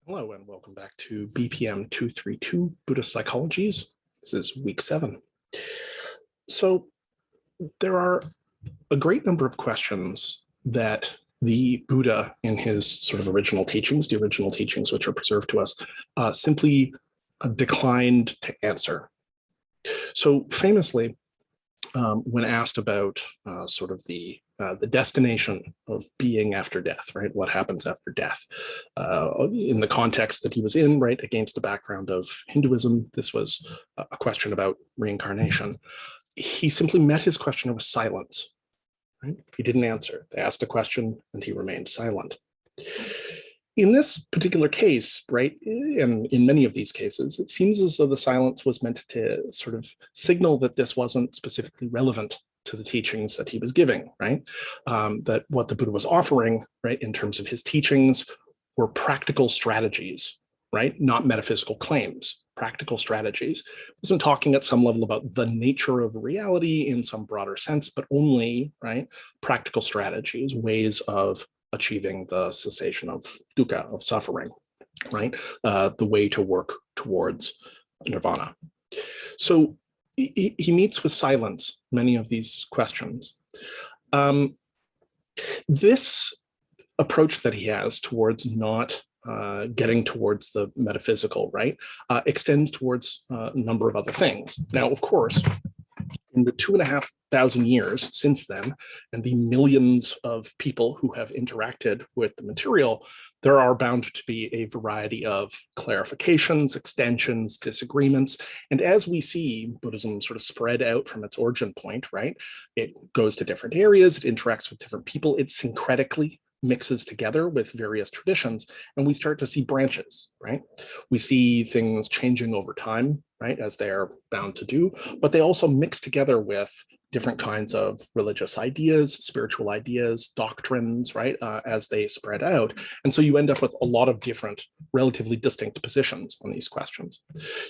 Hello and welcome back to BPM 232 Buddhist Psychologies. This is week 7. So there are a great number of questions that the Buddha in his sort of original teachings, the original teachings which are preserved to us, simply declined to answer. So famously, when asked about sort of the destination of being after death, right? What happens after death? In the context that he was in, right, against the background of Hinduism, this was a question about reincarnation. He simply met his questioner with silence, right? He didn't answer. They asked a question and he remained silent. In this particular case, right, and in many of these cases, it seems as though the silence was meant to sort of signal that this wasn't specifically relevant to the teachings that he was giving, right? That what the Buddha was offering, right, in terms of his teachings were practical strategies, right? Not metaphysical claims, practical strategies. He wasn't talking at some level about the nature of reality in some broader sense, but only, right, practical strategies, ways of achieving the cessation of dukkha, of suffering, right? The way to work towards nirvana. So he meets with silence many of these questions. This approach that he has towards not getting towards the metaphysical, right, extends towards a number of other things. Now, of course, in the 2,500 years since then, and the millions of people who have interacted with the material, there are bound to be a variety of clarifications, extensions, disagreements. And as we see Buddhism sort of spread out from its origin point, right, it goes to different areas, it interacts with different people, it syncretically mixes together with various traditions, and we start to see branches, right? We see things changing over time, right, as they are bound to do, but they also mix together with different kinds of religious ideas, spiritual ideas, doctrines, right, as they spread out. And so you end up with a lot of different, relatively distinct positions on these questions.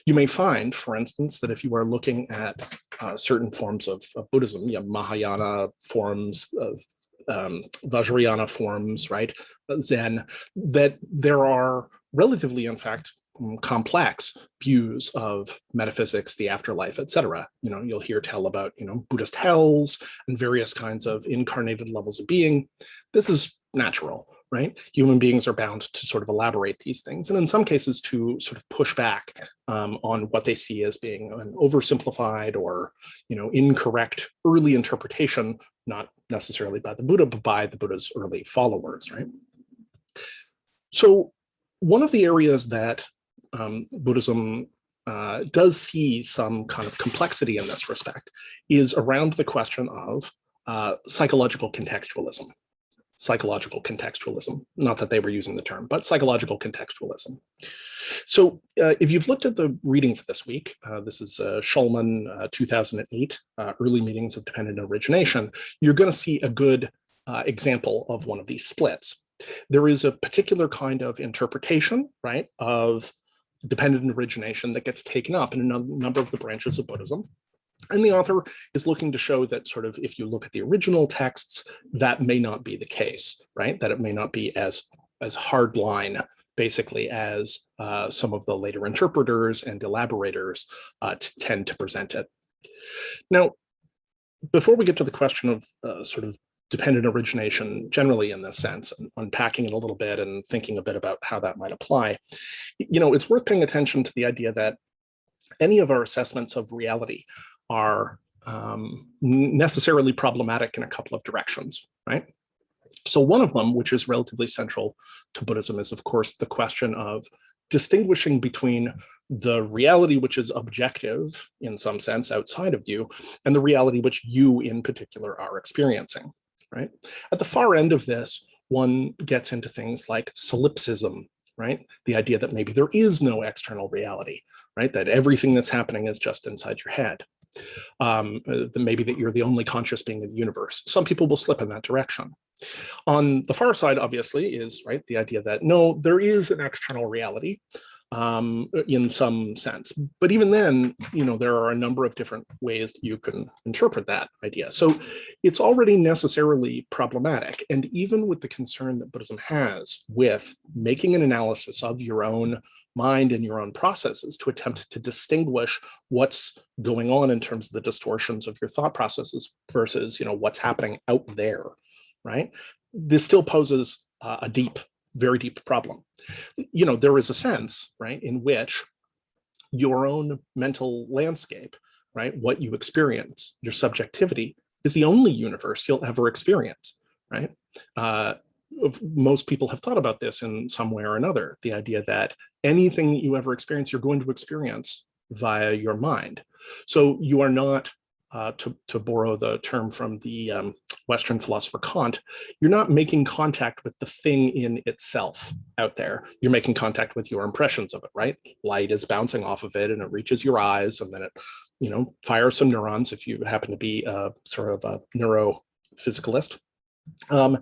You may find, for instance, that if you are looking at certain forms of Buddhism, Mahayana forms of Vajrayana forms, right, Zen, that there are relatively, in fact, complex views of metaphysics, the afterlife, etc. You'll hear tell about, Buddhist hells and various kinds of incarnated levels of being. This is natural, right? Human beings are bound to sort of elaborate these things, and in some cases to sort of push back on what they see as being an oversimplified or, incorrect early interpretation, not necessarily by the Buddha, but by the Buddha's early followers, right? So one of the areas that Buddhism does see some kind of complexity in this respect is around the question of psychological contextualism. Psychological contextualism, not that they were using the term, but psychological contextualism. So if you've looked at the reading for this week, this is Shulman 2008, Early Meanings of Dependent Origination, you're going to see a good example of one of these splits. There is a particular kind of interpretation, right, of dependent origination that gets taken up in a number of the branches of Buddhism. And the author is looking to show that sort of, if you look at the original texts, that may not be the case, right? That it may not be as hardline, basically, as some of the later interpreters and elaborators tend to present it. Now, before we get to the question of sort of dependent origination generally in this sense, and unpacking it a little bit and thinking a bit about how that might apply, it's worth paying attention to the idea that any of our assessments of reality are necessarily problematic in a couple of directions, right? So one of them, which is relatively central to Buddhism, is of course the question of distinguishing between the reality which is objective in some sense outside of you and the reality which you in particular are experiencing, right? At the far end of this, one gets into things like solipsism, right? The idea that maybe there is no external reality, right? That everything that's happening is just inside your head. Maybe that you're the only conscious being in the universe. Some people will slip in that direction. On the far side, obviously, is, right, the idea that no, there is an external reality, in some sense. But even then, there are a number of different ways that you can interpret that idea. So it's already necessarily problematic. And even with the concern that Buddhism has with making an analysis of your own mind and your own processes to attempt to distinguish what's going on in terms of the distortions of your thought processes versus, what's happening out there, right? This still poses a very deep problem. There is a sense, right, in which your own mental landscape, right, what you experience, your subjectivity, is the only universe you'll ever experience, right? Most people have thought about this in some way or another, the idea that anything that you ever experience, you're going to experience via your mind. So you are not, to borrow the term from the Western philosopher Kant, you're not making contact with the thing in itself out there. You're making contact with your impressions of it, right? Light is bouncing off of it and it reaches your eyes, and then it, fires some neurons if you happen to be sort of a neurophysicalist. And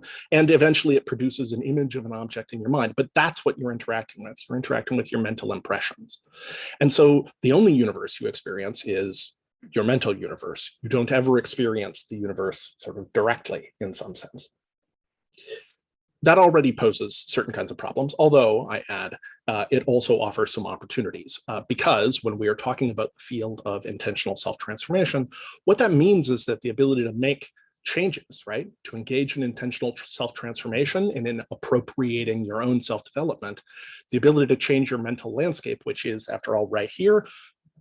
eventually it produces an image of an object in your mind, but that's what you're interacting with. You're interacting with your mental impressions. And so the only universe you experience is your mental universe. You don't ever experience the universe sort of directly in some sense. That already poses certain kinds of problems, although I add, it also offers some opportunities, because when we are talking about the field of intentional self-transformation, what that means is that the ability to make changes, right, to engage in intentional self-transformation and in appropriating your own self-development, the ability to change your mental landscape, which is, after all, right here,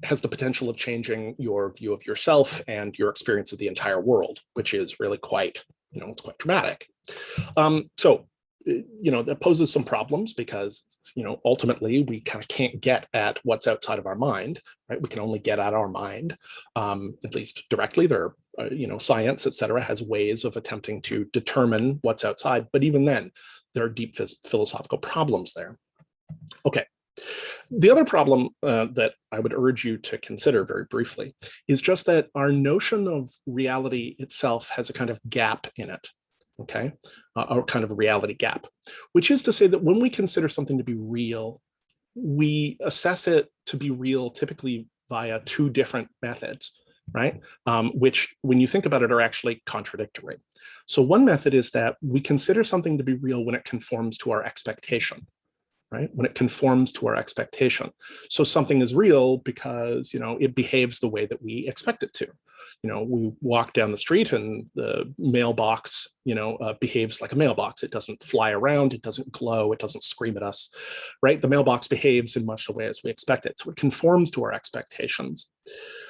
has the potential of changing your view of yourself and your experience of the entire world, which is really quite, it's quite dramatic. So, that poses some problems because, ultimately we kind of can't get at what's outside of our mind, right? We can only get at our mind, at least directly. There are, science, et cetera, has ways of attempting to determine what's outside, but even then, there are deep philosophical problems there. Okay. The other problem that I would urge you to consider very briefly is just that our notion of reality itself has a kind of gap in it, okay? A kind of a reality gap, which is to say that when we consider something to be real, we assess it to be real typically via two different methods, right? Which, when you think about it, are actually contradictory. So one method is that we consider something to be real when it conforms to our expectation, right? When it conforms to our expectation. So something is real because, it behaves the way that we expect it to. We walk down the street and the mailbox, behaves like a mailbox. It doesn't fly around, it doesn't glow, it doesn't scream at us, right? The mailbox behaves in much the way as we expect it. So it conforms to our expectations.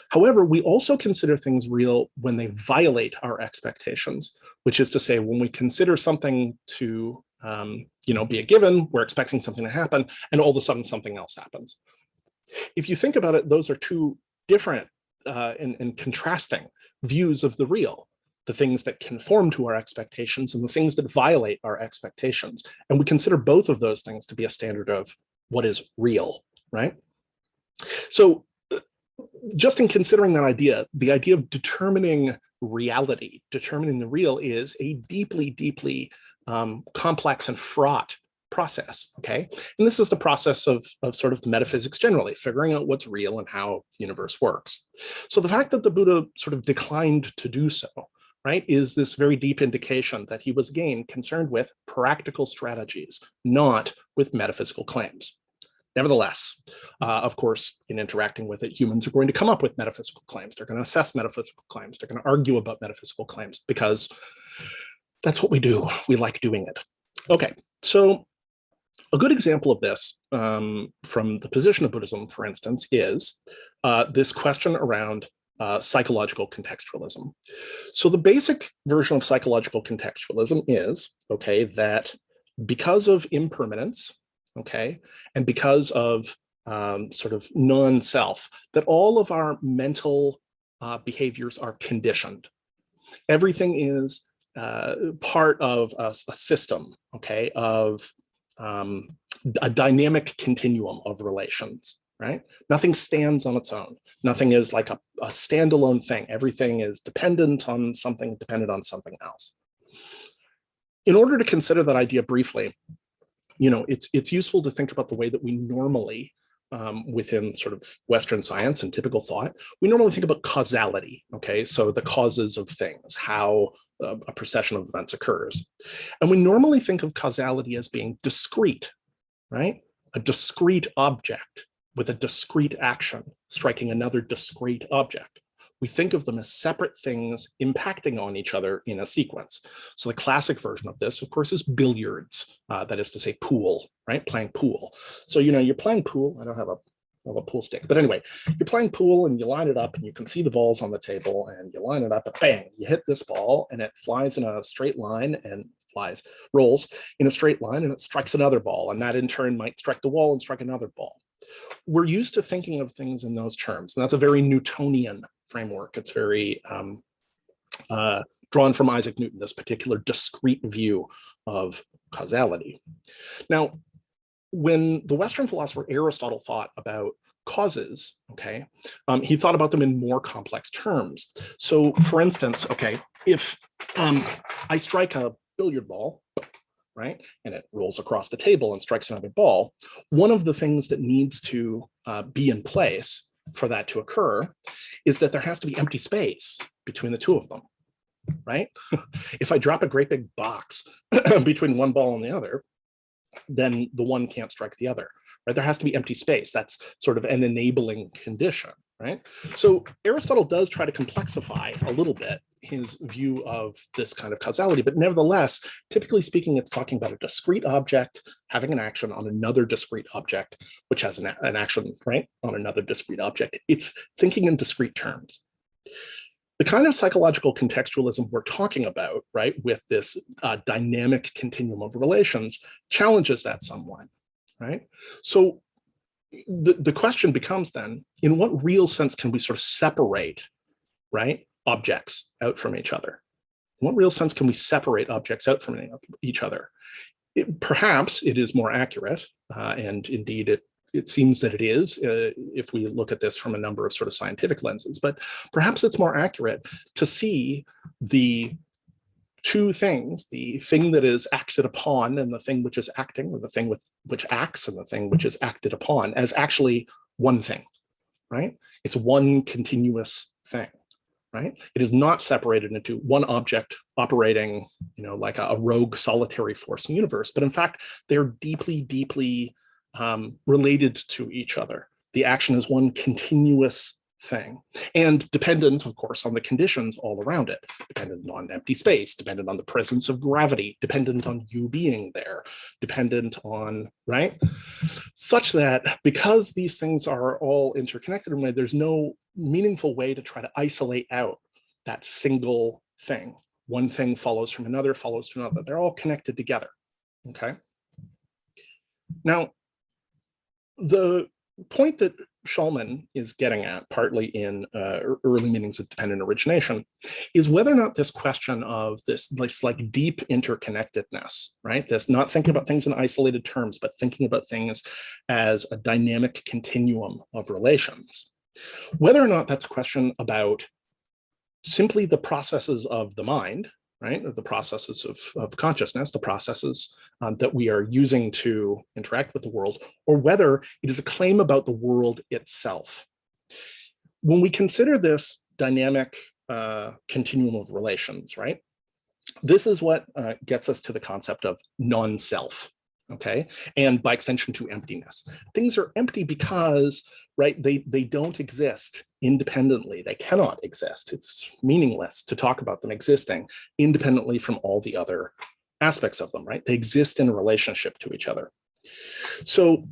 However, we also consider things real when they violate our expectations, which is to say, when we consider something to be a given, we're expecting something to happen, and all of a sudden something else happens. If you think about it, those are two different and contrasting views of the real, the things that conform to our expectations and the things that violate our expectations. And we consider both of those things to be a standard of what is real, right? So just in considering that idea, the idea of determining reality, determining the real, is a deeply, deeply complex and fraught process, okay? And this is the process of sort of metaphysics generally, figuring out what's real and how the universe works. So the fact that the Buddha sort of declined to do so, right, is this very deep indication that he was, again, concerned with practical strategies, not with metaphysical claims. Nevertheless, of course, in interacting with it, humans are going to come up with metaphysical claims. They're going to assess metaphysical claims. They're going to argue about metaphysical claims because that's what we do. We like doing it. Okay, so a good example of this from the position of Buddhism, for instance, is this question around psychological contextualism. So the basic version of psychological contextualism is, okay, that because of impermanence, okay, and because of sort of non-self, that all of our mental behaviors are conditioned. Everything is part of a system, okay, of a dynamic continuum of relations, right? Nothing stands on its own. Nothing is like a standalone thing. Everything is dependent on something else. In order to consider that idea briefly, it's useful to think about the way that we normally within sort of Western science and typical thought, we normally think about causality, okay? So the causes of things, how a procession of events occurs. And we normally think of causality as being discrete, right? A discrete object with a discrete action striking another discrete object. We think of them as separate things impacting on each other in a sequence. So the classic version of this, of course, is billiards, that is to say pool, right? Playing pool. So, you're playing pool. I don't have a pool stick, but anyway, you're playing pool and you line it up and you can see the balls on the table and you line it up and bang, you hit this ball and it flies in a straight line and rolls in a straight line and it strikes another ball. And that in turn might strike the wall and strike another ball. We're used to thinking of things in those terms. And that's a very Newtonian framework. It's very drawn from Isaac Newton, this particular discrete view of causality. Now, when the Western philosopher Aristotle thought about causes, okay, he thought about them in more complex terms. So for instance, okay, if I strike a billiard ball, right, and it rolls across the table and strikes another ball, one of the things that needs to be in place for that to occur is that there has to be empty space between the two of them, right? If I drop a great big box between one ball and the other, then the one can't strike the other, right? There has to be empty space. That's sort of an enabling condition, right? So Aristotle does try to complexify a little bit his view of this kind of causality, but nevertheless, typically speaking, it's talking about a discrete object having an action on another discrete object, which has an action, right, on another discrete object. It's thinking in discrete terms. The kind of psychological contextualism we're talking about, right, with this dynamic continuum of relations challenges that somewhat, right? So the question becomes then, in what real sense can we sort of separate, right, objects out from each other? In what real sense can we separate objects out from each other? Perhaps it is more accurate, and indeed it seems that it is, if we look at this from a number of sort of scientific lenses, but perhaps it's more accurate to see the two things, the thing that is acted upon and the thing which is acting, or the thing which acts and the thing which is acted upon, as actually one thing, right? It's one continuous thing, right? It is not separated into one object operating, like a rogue solitary force in the universe, but in fact, they're deeply, deeply related to each other. The action is one continuous thing, and dependent, of course, on the conditions all around it, dependent on empty space, dependent on the presence of gravity, dependent on you being there, dependent on, right? Such that because these things are all interconnected in a way, there's no meaningful way to try to isolate out that single thing. One thing follows from another, follows to another. They're all connected together, okay? Now, the point that Shulman is getting at, partly in early meanings of dependent origination, is whether or not this question of this like deep interconnectedness, right? This not thinking about things in isolated terms, but thinking about things as a dynamic continuum of relations, whether or not that's a question about simply the processes of the mind, right? Or the processes of consciousness, the processes that we are using to interact with the world, or whether it is a claim about the world itself. When we consider this dynamic continuum of relations, right? This is what gets us to the concept of non-self, okay? And by extension to emptiness. Things are empty because, right, they don't exist independently. They cannot exist. It's meaningless to talk about them existing independently from all the other aspects of them, right? They exist in a relationship to each other. So,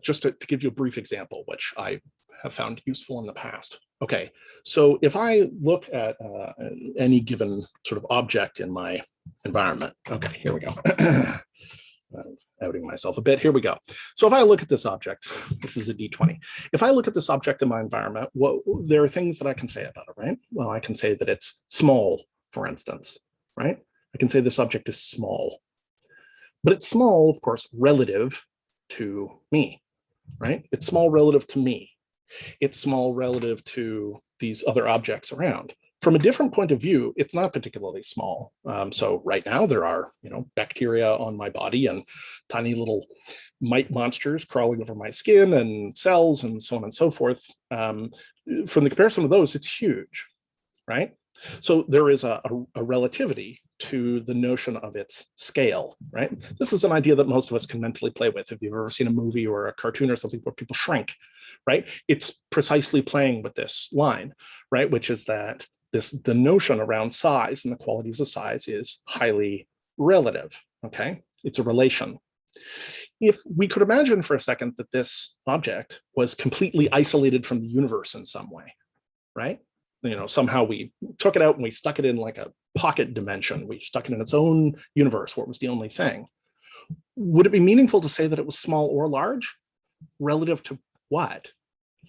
just to give you a brief example, which I have found useful in the past. Okay, so if I look at any given sort of object in my environment, okay, here we go. Outing myself a bit, here we go. So if I look at this object, this is a D20. If I look at this object in my environment, there are things that I can say about it, right? Well, I can say that it's small, for instance, right? I can say this object is small. But it's small, of course, relative to me, right? It's small relative to me. It's small relative to these other objects around. From a different point of view, it's not particularly small. So right now there are, bacteria on my body and tiny little mite monsters crawling over my skin and cells and so on and so forth. From the comparison of those, it's huge, right? So there is a relativity to the notion of its scale, right? This is an idea that most of us can mentally play with. If you've ever seen a movie or a cartoon or something where people shrink, right? It's precisely playing with this line, right? Which is that the notion around size and the qualities of size is highly relative, okay? It's a relation. If we could imagine for a second that this object was completely isolated from the universe in some way, right? Somehow we took it out and we stuck it in like a pocket dimension. We stuck it in its own universe where it was the only thing. Would it be meaningful to say that it was small or large? Relative to what?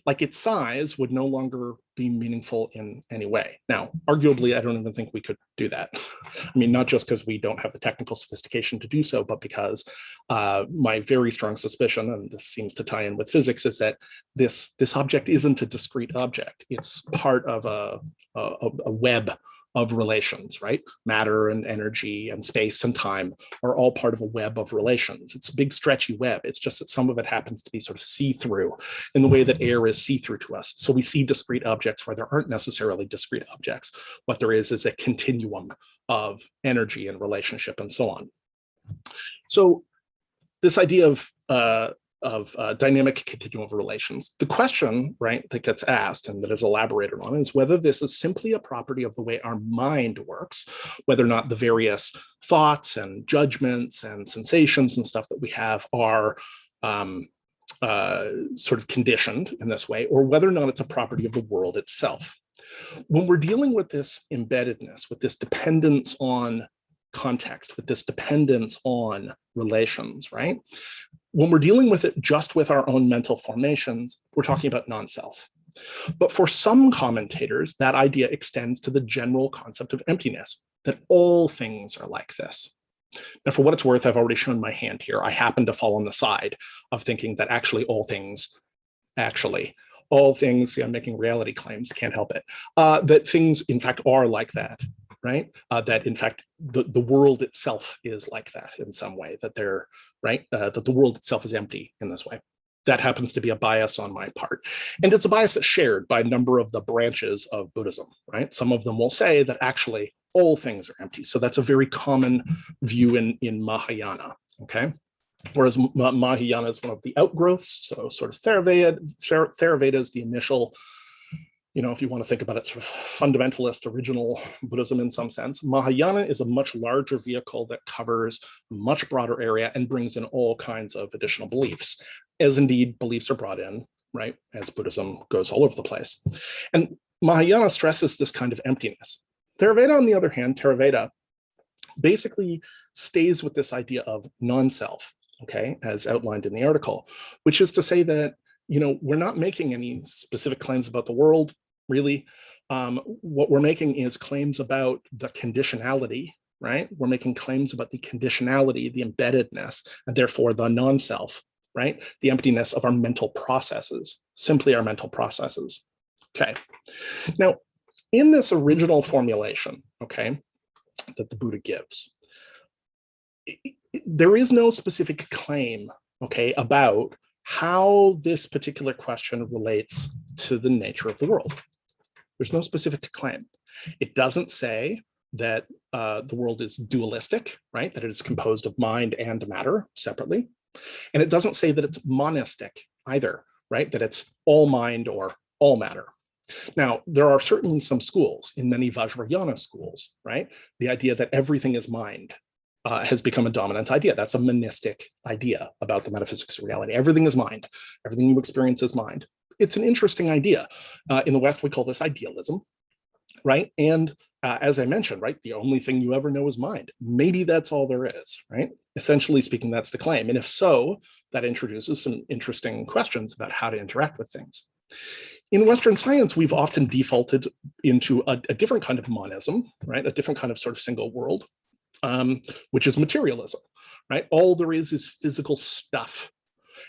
Like its size would no longer be meaningful in any way. Now, arguably, I don't even think we could do that. I mean, not just because we don't have the technical sophistication to do so, but because my very strong suspicion, and this seems to tie in with physics, is that this object isn't a discrete object. It's part of a web of relations, right? Matter and energy and space and time are all part of a web of relations. It's a big stretchy web. It's just that some of it happens to be sort of see-through in the way that air is see-through to us. So we see discrete objects where there aren't necessarily discrete objects. What there is a continuum of energy and relationship and so on. So this idea of dynamic continuum of relations. The question, right, that gets asked and that is elaborated on is whether this is simply a property of the way our mind works, whether or not the various thoughts and judgments and sensations and stuff that we have are sort of conditioned in this way, or whether or not it's a property of the world itself. When we're dealing with this embeddedness, with this dependence on context, with this dependence on relations, right? When we're dealing with it just with our own mental formations, we're talking about non-self. But for some commentators, that idea extends to the general concept of emptiness, that all things are like this. Now, for what it's worth, I've already shown my hand here. I happen to fall on the side of thinking that all things, I'm making reality claims, can't help it, that things, in fact, are like that. Right? That in fact, the world itself is like that in some way, that they're right, that the world itself is empty in this way. That happens to be a bias on my part. And it's a bias that's shared by a number of the branches of Buddhism, right? Some of them will say that actually all things are empty. So that's a very common view in Mahayana, okay? Whereas Mahayana is one of the outgrowths, so sort of Theravada is the initial, if you want to think about it, sort of fundamentalist, original Buddhism in some sense. Mahayana is a much larger vehicle that covers a much broader area and brings in all kinds of additional beliefs, as indeed beliefs are brought in, right, as Buddhism goes all over the place. And Mahayana stresses this kind of emptiness. Theravada, on the other hand, Theravada basically stays with this idea of non-self, okay, as outlined in the article, which is to say that, we're not making any specific claims about the world. Really, what we're making is claims about the conditionality, right? We're making claims about the conditionality, the embeddedness, and therefore the non-self, right? The emptiness of our mental processes, simply our mental processes. Okay. Now, in this original formulation, okay, that the Buddha gives, there is no specific claim, okay, about how this particular question relates to the nature of the world. There's no specific claim. It doesn't say that the world is dualistic, right? That it is composed of mind and matter separately. And it doesn't say that it's monistic either, right? That it's all mind or all matter. Now, there are certainly some schools, in many Vajrayana schools, right? The idea that everything is mind has become a dominant idea. That's a monistic idea about the metaphysics of reality. Everything is mind. Everything you experience is mind. It's an interesting idea. In the West, we call this idealism, right? And as I mentioned, right, the only thing you ever know is mind. Maybe that's all there is, right? Essentially speaking, that's the claim. And if so, that introduces some interesting questions about how to interact with things. In Western science, we've often defaulted into a different kind of monism, right? A different kind of sort of single world, which is materialism, right? All there is physical stuff.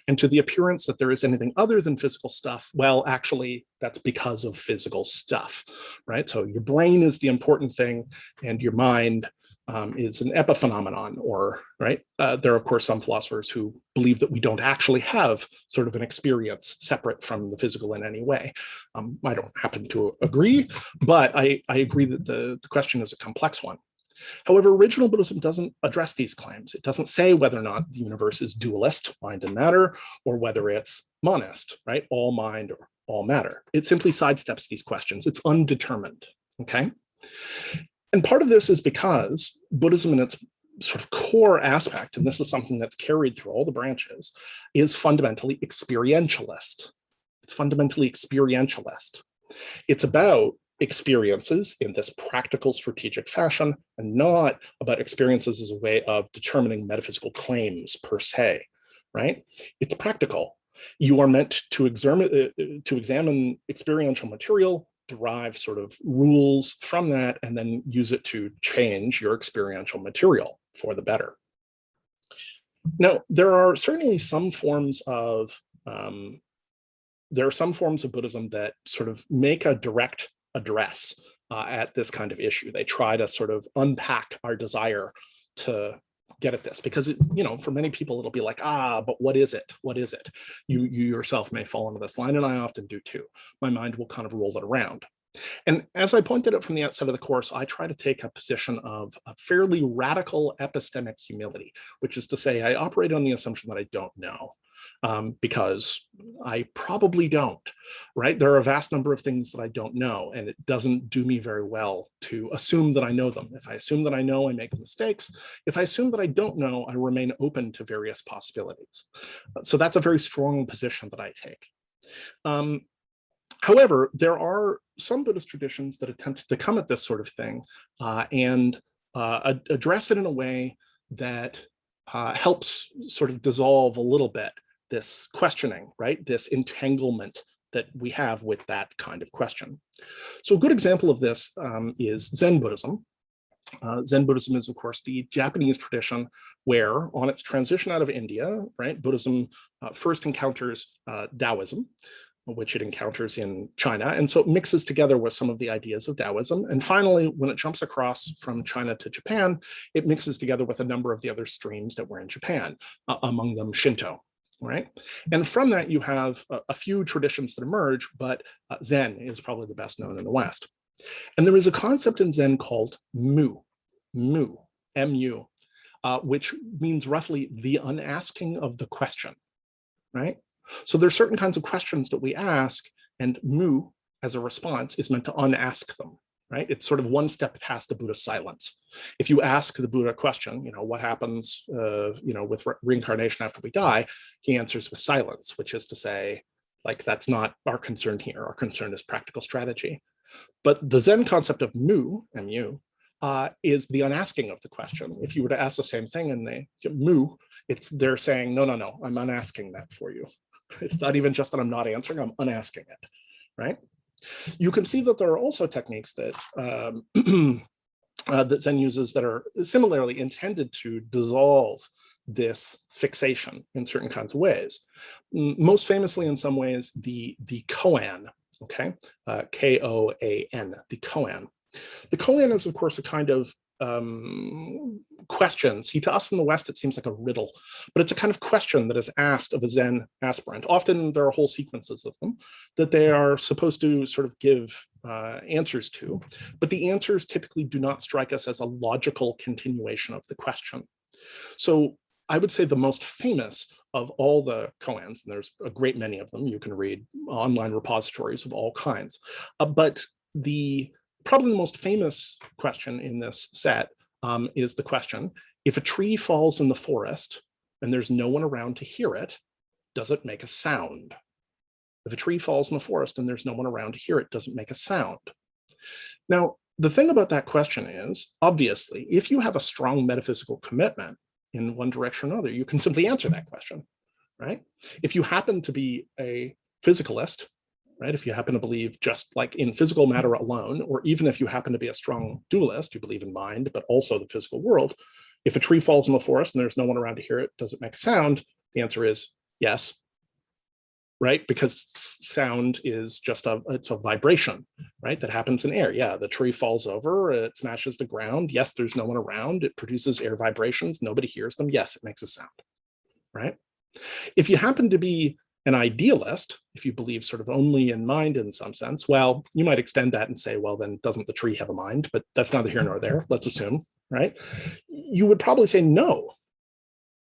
And to the appearance that there is anything other than physical stuff, well, actually, that's because of physical stuff, right? So your brain is the important thing, and your mind is an epiphenomenon, or, right? There are, of course, some philosophers who believe that we don't actually have sort of an experience separate from the physical in any way. I don't happen to agree, but I agree that the question is a complex one. However, original Buddhism doesn't address these claims. It doesn't say whether or not the universe is dualist, mind and matter, or whether it's monist, right? All mind or all matter. It simply sidesteps these questions. It's undetermined, okay? And part of this is because Buddhism in its sort of core aspect, and this is something that's carried through all the branches, is fundamentally experientialist. It's fundamentally experientialist. It's about experiences in this practical strategic fashion, and not about experiences as a way of determining metaphysical claims per se, right? It's practical. You are meant to examine experiential material, derive sort of rules from that, and then use it to change your experiential material for the better. Now, there are certainly some forms of Buddhism that sort of make a direct address at this kind of issue. They try to sort of unpack our desire to get at this, because for many people it'll be like, but what is it? What is it? You yourself may fall into this line, and I often do too. My mind will kind of roll it around. And as I pointed out from the outset of the course, I try to take a position of a fairly radical epistemic humility, which is to say I operate on the assumption that I don't know. Because I probably don't, right? There are a vast number of things that I don't know, and it doesn't do me very well to assume that I know them. If I assume that I know, I make mistakes. If I assume that I don't know, I remain open to various possibilities. So that's a very strong position that I take. However, there are some Buddhist traditions that attempt to come at this sort of thing and address it in a way that helps sort of dissolve a little bit this questioning, right? This entanglement that we have with that kind of question. So a good example of this is Zen Buddhism. Zen Buddhism is, of course, the Japanese tradition where, on its transition out of India, right, Buddhism first encounters Taoism, which it encounters in China. And so it mixes together with some of the ideas of Taoism. And finally, when it jumps across from China to Japan, it mixes together with a number of the other streams that were in Japan, among them Shinto. Right. And from that, you have a few traditions that emerge, but Zen is probably the best known in the West. And there is a concept in Zen called mu, M-U, which means roughly the unasking of the question, right? So there's certain kinds of questions that we ask, and mu, as a response, is meant to unask them, right? It's sort of one step past the Buddha's silence. If you ask the Buddha a question, what happens, with reincarnation after we die, he answers with silence, which is to say, like, that's not our concern here. Our concern is practical strategy. But the Zen concept of mu, M-U, is the unasking of the question. If you were to ask the same thing and they mu, they're saying, no, I'm unasking that for you. It's not even just that I'm not answering, I'm unasking it, right? You can see that there are also techniques that that Zen uses that are similarly intended to dissolve this fixation in certain kinds of ways. Most famously, in some ways, the koan, okay, K-O-A-N, the koan. The koan is, of course, a kind of question. See, to us in the West, it seems like a riddle, but it's a kind of question that is asked of a Zen aspirant. Often there are whole sequences of them that they are supposed to sort of give answers to, but the answers typically do not strike us as a logical continuation of the question. So I would say the most famous of all the koans, and there's a great many of them, you can read online repositories of all kinds, but probably the most famous question in this set is the question, if a tree falls in the forest and there's no one around to hear it, does it make a sound? If a tree falls in the forest and there's no one around to hear it, does it make a sound? Now, the thing about that question is, obviously, if you have a strong metaphysical commitment in one direction or another, you can simply answer that question, right? If you happen to be a physicalist, right? If you happen to believe just like in physical matter alone, or even if you happen to be a strong dualist, you believe in mind, but also the physical world, if a tree falls in the forest and there's no one around to hear it, does it make a sound? The answer is Yes, right? Because sound is just it's a vibration, right? That happens in air. Yeah, the tree falls over, it smashes the ground. Yes, there's no one around. It produces air vibrations. Nobody hears them. Yes, it makes a sound, right? If you happen to be an idealist, if you believe sort of only in mind in some sense, well, you might extend that and say, well, then doesn't the tree have a mind? But that's neither here nor there, let's assume, right? You would probably say no,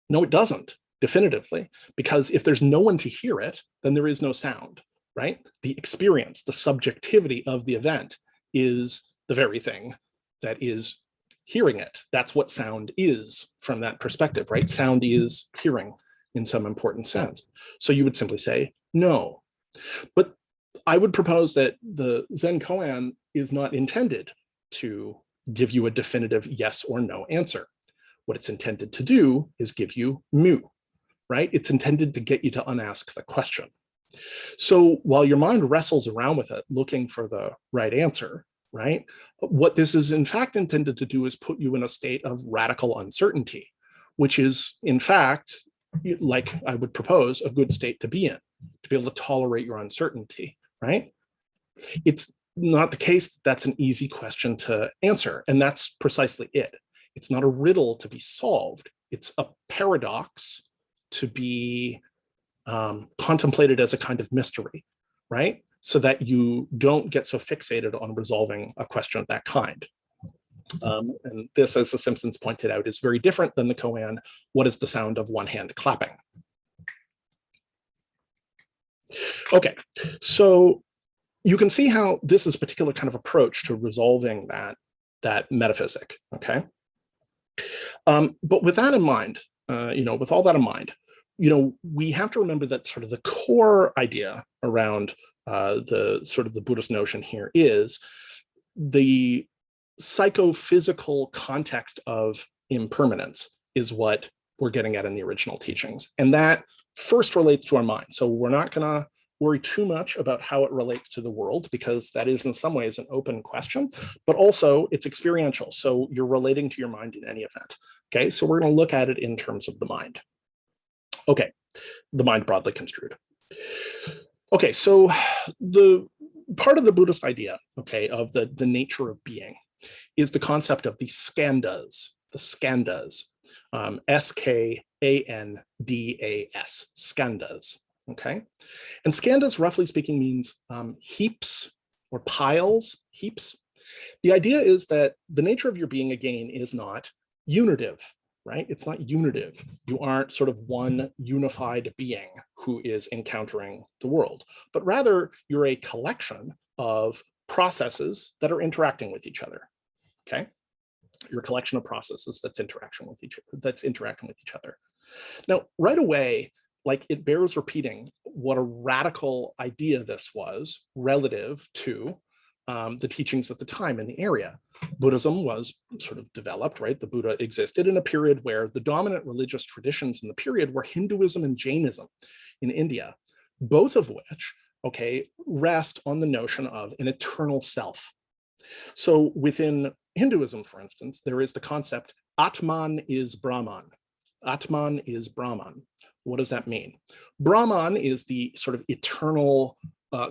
it doesn't, definitively, because if there's no one to hear it, then there is no sound, right? The experience, the subjectivity of the event is the very thing that is hearing it. That's what sound is from that perspective, right? Sound is hearing in some important sense. So you would simply say no. But I would propose that the Zen koan is not intended to give you a definitive yes or no answer. What it's intended to do is give you mu, right? It's intended to get you to unask the question. So while your mind wrestles around with it, looking for the right answer, right? What this is in fact intended to do is put you in a state of radical uncertainty, which is in fact, like I would propose, a good state to be in, to be able to tolerate your uncertainty, right? It's not the case that's an easy question to answer, and that's precisely it. It's not a riddle to be solved. It's a paradox to be contemplated as a kind of mystery, right? So that you don't get so fixated on resolving a question of that kind. And this, as the Simpsons pointed out, is very different than the koan, what is the sound of one hand clapping? Okay, so you can see how this is a particular kind of approach to resolving that metaphysic, okay? But with that in mind, with all that in mind, we have to remember that sort of the core idea around the Buddhist notion here is the psychophysical context of impermanence is what we're getting at in the original teachings. And that first relates to our mind. So we're not going to worry too much about how it relates to the world, because that is in some ways an open question, but also it's experiential. So you're relating to your mind in any event. Okay, so we're going to look at it in terms of the mind. Okay, the mind broadly construed. Okay, so the part of the Buddhist idea, okay, of the nature of being is the concept of the skandhas, S-K-A-N-D-A-S, skandhas, okay? And skandhas, roughly speaking, means heaps or piles, heaps. The idea is that the nature of your being, again, is not unitive, right? It's not unitive. You aren't sort of one unified being who is encountering the world, but rather you're a collection of processes that are interacting with each other, okay? You're a collection of processes that's interacting with each other. Now, right away, like, it bears repeating what a radical idea this was relative to the teachings at the time in the area. Buddhism was sort of developed, right? The Buddha existed in a period where the dominant religious traditions in the period were Hinduism and Jainism in India, both of which, okay, rest on the notion of an eternal self. So within Hinduism, for instance, there is the concept Atman is Brahman. Atman is Brahman. What does that mean? Brahman is the sort of eternal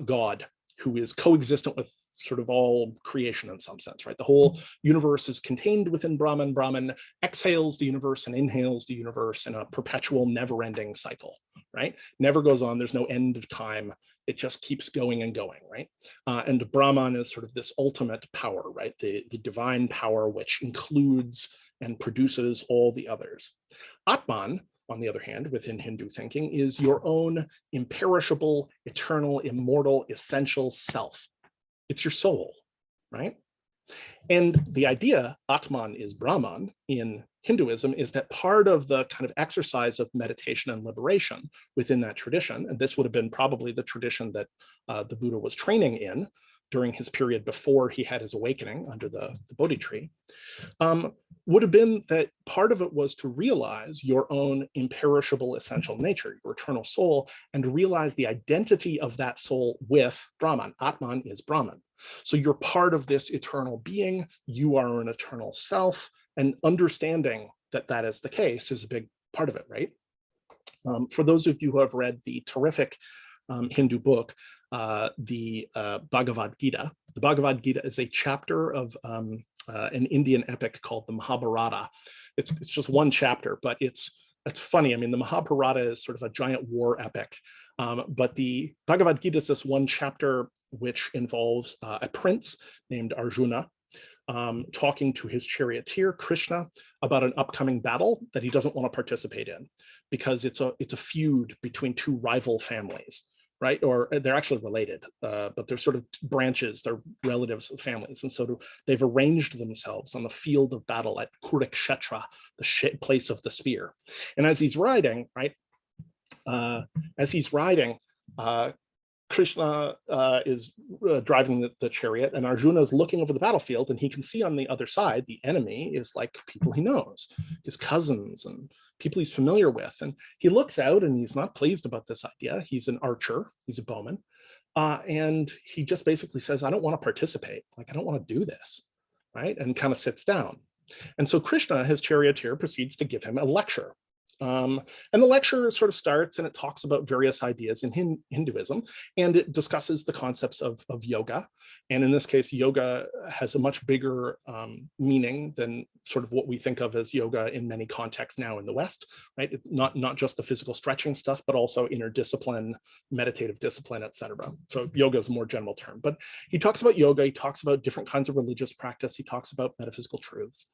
God who is coexistent with sort of all creation in some sense, right? The whole universe is contained within Brahman. Brahman exhales the universe and inhales the universe in a perpetual, never-ending cycle, right? Never goes on. There's no end of time. It just keeps going and going, right? And Brahman is sort of this ultimate power, right? The divine power, which includes and produces all the others. Atman, on the other hand, within Hindu thinking, is your own imperishable, eternal, immortal, essential self. It's your soul, right? And the idea, Atman is Brahman, in Hinduism, is that part of the kind of exercise of meditation and liberation within that tradition, and this would have been probably the tradition that the Buddha was training in during his period before he had his awakening under the Bodhi tree, would have been that part of it was to realize your own imperishable essential nature, your eternal soul, and realize the identity of that soul with Brahman. Atman is Brahman. So you're part of this eternal being, you are an eternal self, and understanding that that is the case is a big part of it, right? For those of you who have read the terrific Hindu book, the Bhagavad Gita. The Bhagavad Gita is a chapter of an Indian epic called the Mahabharata. It's just one chapter, but it's funny. I mean, the Mahabharata is sort of a giant war epic, but the Bhagavad Gita is this one chapter which involves a prince named Arjuna talking to his charioteer Krishna about an upcoming battle that he doesn't want to participate in because it's a feud between two rival families, right? Or they're actually related, but they're sort of branches, they're relatives of families. And so they've arranged themselves on the field of battle at Kurukshetra, the place of the spear. And as he's riding, right, Krishna is driving the chariot, and Arjuna is looking over the battlefield, and he can see on the other side, the enemy is like people he knows, his cousins and people he's familiar with. And he looks out and he's not pleased about this idea. He's an archer, he's a bowman. And he just basically says, I don't want to participate. Like, I don't want to do this, right? And kind of sits down. And so Krishna, his charioteer, proceeds to give him a lecture. And the lecture sort of starts and it talks about various ideas in Hinduism, and it discusses the concepts of yoga. And in this case, yoga has a much bigger meaning than sort of what we think of as yoga in many contexts now in the West, right? Not just the physical stretching stuff, but also inner discipline, meditative discipline, etc. So yoga is a more general term, but he talks about yoga, he talks about different kinds of religious practice, he talks about metaphysical truths.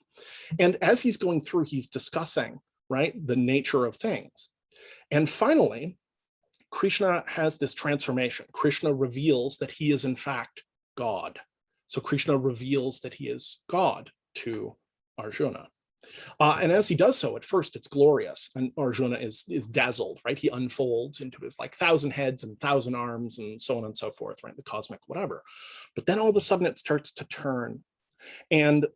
And as he's going through, he's discussing, right, the nature of things. And finally, Krishna has this transformation. Krishna reveals that he is in fact God. So Krishna reveals that he is God to Arjuna. And as he does so, at first it's glorious, and Arjuna is dazzled, right? He unfolds into his like 1,000 heads and 1,000 arms and so on and so forth, right? The cosmic whatever. But then all of a sudden it starts to turn, and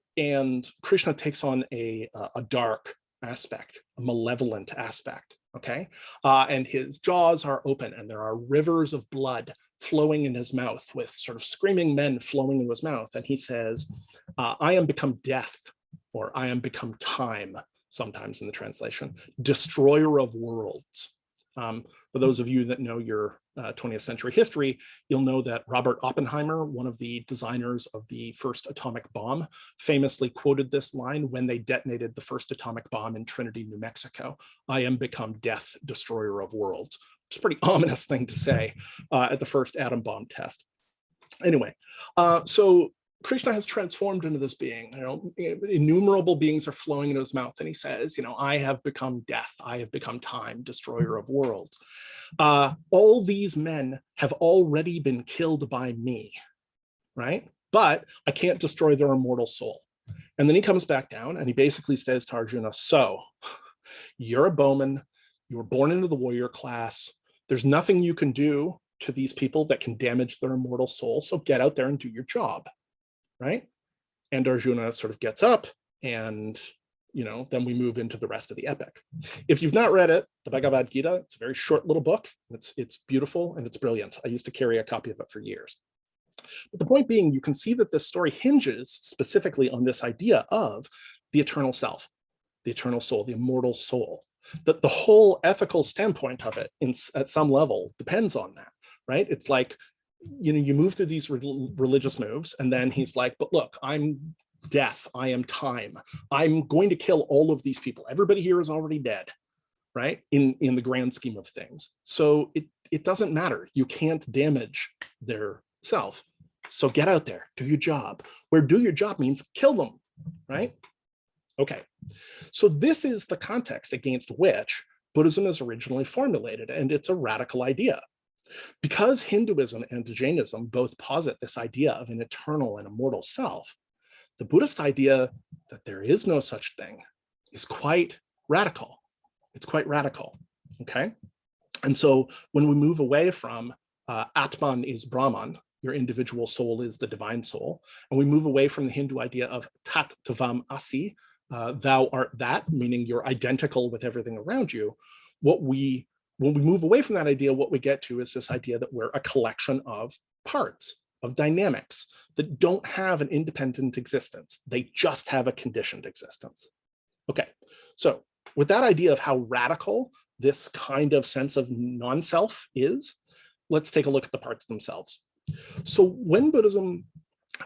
Krishna takes on a dark aspect, a malevolent aspect, okay? And his jaws are open and there are rivers of blood flowing in his mouth, with sort of screaming men flowing into his mouth. And he says, I am become death, or I am become time, sometimes in the translation, destroyer of worlds. For those of you that know your 20th century history, you'll know that Robert Oppenheimer, one of the designers of the first atomic bomb, famously quoted this line when they detonated the first atomic bomb in Trinity, New Mexico: I am become death, destroyer of worlds. It's a pretty ominous thing to say at the first atom bomb test. Anyway, so Krishna has transformed into this being, you know, innumerable beings are flowing into his mouth, and he says, you know, I have become death, I have become time, destroyer of worlds. All these men have already been killed by me, right? But I can't destroy their immortal soul. And then he comes back down and he basically says to Arjuna, so you're a bowman, you were born into the warrior class, there's nothing you can do to these people that can damage their immortal soul, so get out there and do your job. Right? And Arjuna sort of gets up, and, you know, then we move into the rest of the epic. If you've not read it, the Bhagavad Gita, it's a very short little book. It's beautiful and it's brilliant. I used to carry a copy of it for years. But the point being, you can see that this story hinges specifically on this idea of the eternal self, the eternal soul, the immortal soul. That the whole ethical standpoint of it at some level depends on that, right? It's like, you know, you move through these religious moves, and then he's like, but look, I'm death, I am time, I'm going to kill all of these people, everybody here is already dead, right, in the grand scheme of things. So it doesn't matter, you can't damage their self, so get out there, do your job, where do your job means kill them, right? Okay, so this is the context against which Buddhism is originally formulated, and it's a radical idea. Because Hinduism and Jainism both posit this idea of an eternal and immortal self, the Buddhist idea that there is no such thing is quite radical. It's quite radical, okay? And so when we move away from Atman is Brahman, your individual soul is the divine soul, and we move away from the Hindu idea of Tat Tvam Asi, thou art that, meaning you're identical with everything around you, when we move away from that idea, what we get to is this idea that we're a collection of parts, of dynamics that don't have an independent existence. They just have a conditioned existence. Okay, so with that idea of how radical this kind of sense of non-self is, let's take a look at the parts themselves. So when Buddhism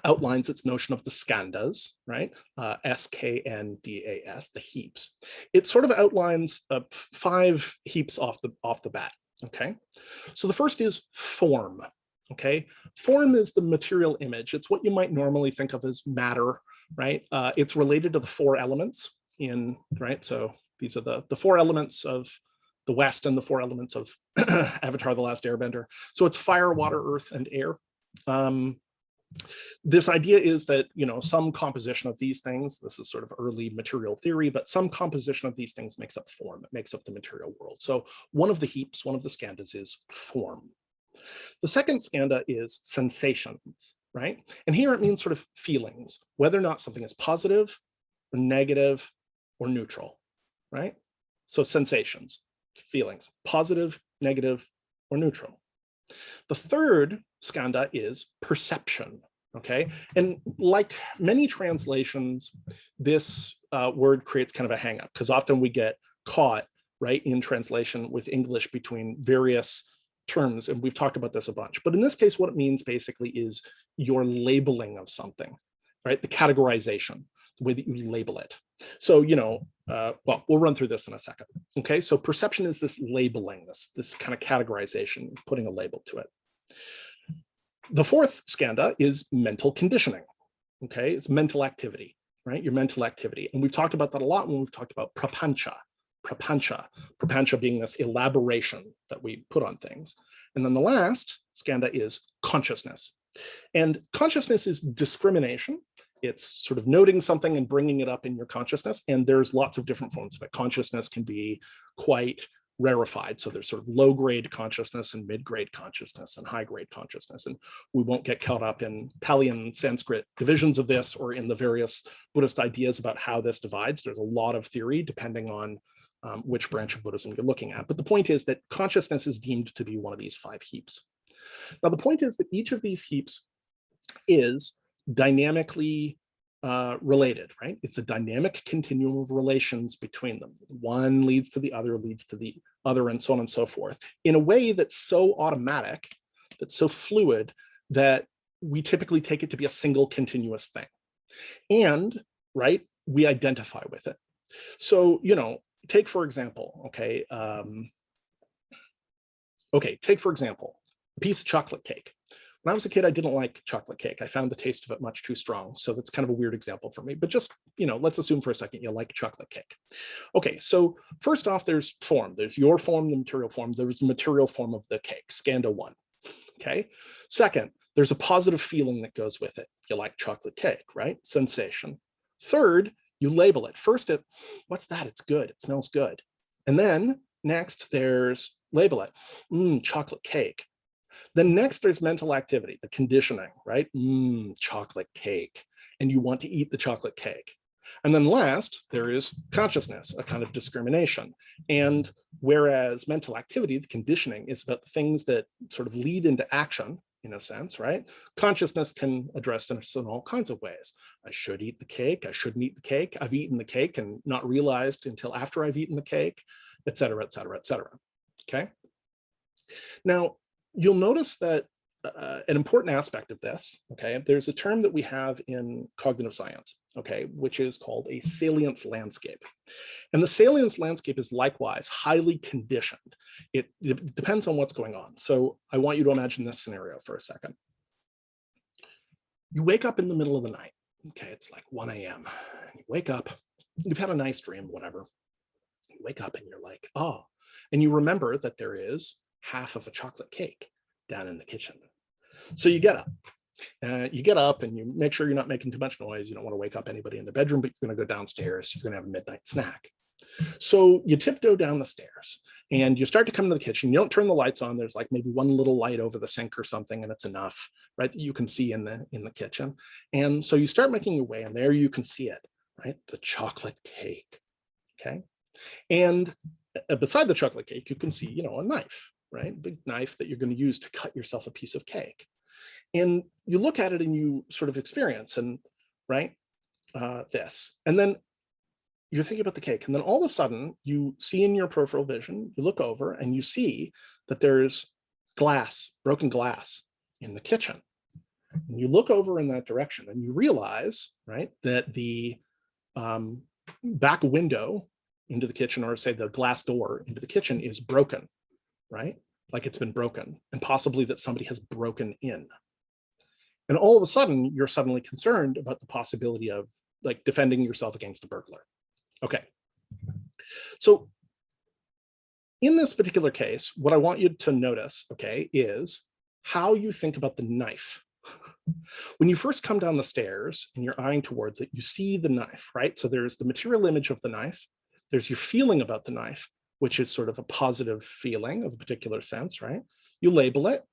outlines its notion of the skandhas, right? S-K-N-D-A-S, the heaps. It sort of outlines 5 heaps off the bat, okay? So the first is form, okay? Form is the material image. It's what you might normally think of as matter, right? It's related to the 4 elements right? So these are the 4 elements of the West and the 4 elements of Avatar: The Last Airbender. So it's fire, water, earth, and air. This idea is that, some composition of these things, this is sort of early material theory, but some composition of these things makes up form, it makes up the material world. So one of the heaps, one of the skandhas is form. The second skandha is sensations, right? And here it means sort of feelings, whether or not something is positive or negative or neutral, right? So sensations, feelings, positive, negative, or neutral. The third skandha is perception, okay? And like many translations, this word creates kind of a hang-up, because often we get caught, right, in translation with English between various terms, and we've talked about this a bunch. But in this case, what it means basically is your labeling of something, right? The categorization, the way that you label it. So, well, we'll run through this in a second. Okay, so perception is this labeling, this kind of categorization, putting a label to it. The fourth skandha is mental conditioning. Okay, it's mental activity, right? Your mental activity. And we've talked about that a lot when we've talked about prapancha being this elaboration that we put on things. And then the last skandha is consciousness. And consciousness is discrimination. It's sort of noting something and bringing it up in your consciousness. And there's lots of different forms of it. Consciousness can be quite rarefied. So there's sort of low-grade consciousness and mid-grade consciousness and high-grade consciousness. And we won't get caught up in Pali and Sanskrit divisions of this or in the various Buddhist ideas about how this divides. There's a lot of theory depending on which branch of Buddhism you're looking at. But the point is that consciousness is deemed to be one of these 5 heaps. Now, the point is that each of these heaps is dynamically related, right? It's a dynamic continuum of relations between them. One leads to the other, and so on and so forth, in a way that's so automatic, that's so fluid, that we typically take it to be a single continuous thing. And, right, we identify with it. So, take for example, okay, take for example, a piece of chocolate cake. When I was a kid, I didn't like chocolate cake. I found the taste of it much too strong. So that's kind of a weird example for me, but just, let's assume for a second you like chocolate cake. Okay, so first off, there's form. There's your form, the material form. There's the material form of the cake, skandha 1, okay? Second, there's a positive feeling that goes with it. You like chocolate cake, right? Sensation. Third, you label it. First, what's that? It's good. It smells good. And then next, there's label it. Chocolate cake. Then next, there's mental activity, the conditioning, right? Chocolate cake. And you want to eat the chocolate cake. And then last, there is consciousness, a kind of discrimination. And whereas mental activity, the conditioning, is about the things that sort of lead into action, in a sense, right? Consciousness can address this in all kinds of ways. I should eat the cake. I shouldn't eat the cake. I've eaten the cake and not realized until after I've eaten the cake, et cetera, et cetera, et cetera. Okay. Now, you'll notice that an important aspect of this, okay, there's a term that we have in cognitive science, okay, which is called a salience landscape. And the salience landscape is likewise highly conditioned. It depends on what's going on. So I want you to imagine this scenario for a second. You wake up in the middle of the night, okay, it's like 1 a.m. You wake up, you've had a nice dream, whatever. You wake up and you're like, oh, and you remember that there is half of a chocolate cake down in the kitchen. So you get up. And you make sure you're not making too much noise. You don't want to wake up anybody in the bedroom, but you're going to go downstairs. You're going to have a midnight snack. So you tiptoe down the stairs and you start to come to the kitchen. You don't turn the lights on. There's like maybe one little light over the sink or something, and it's enough, right, that you can see in the kitchen. And so you start making your way, and there you can see it, right, the chocolate cake. Okay. And beside the chocolate cake, you can see, a knife, right? Big knife that you're going to use to cut yourself a piece of cake. And you look at it and you sort of experience, and right, this. And then you're thinking about the cake, and then all of a sudden you see in your peripheral vision, you look over and you see that there's glass, broken glass in the kitchen. And you look over in that direction and you realize, right, that the back window into the kitchen, or say the glass door into the kitchen, is broken, right? Like it's been broken, and possibly that somebody has broken in. And all of a sudden, you're suddenly concerned about the possibility of like defending yourself against a burglar. Okay. So in this particular case, what I want you to notice, okay, is how you think about the knife. When you first come down the stairs and you're eyeing towards it, you see the knife, right? So there's the material image of the knife. There's your feeling about the knife, which is sort of a positive feeling of a particular sense, right? You label it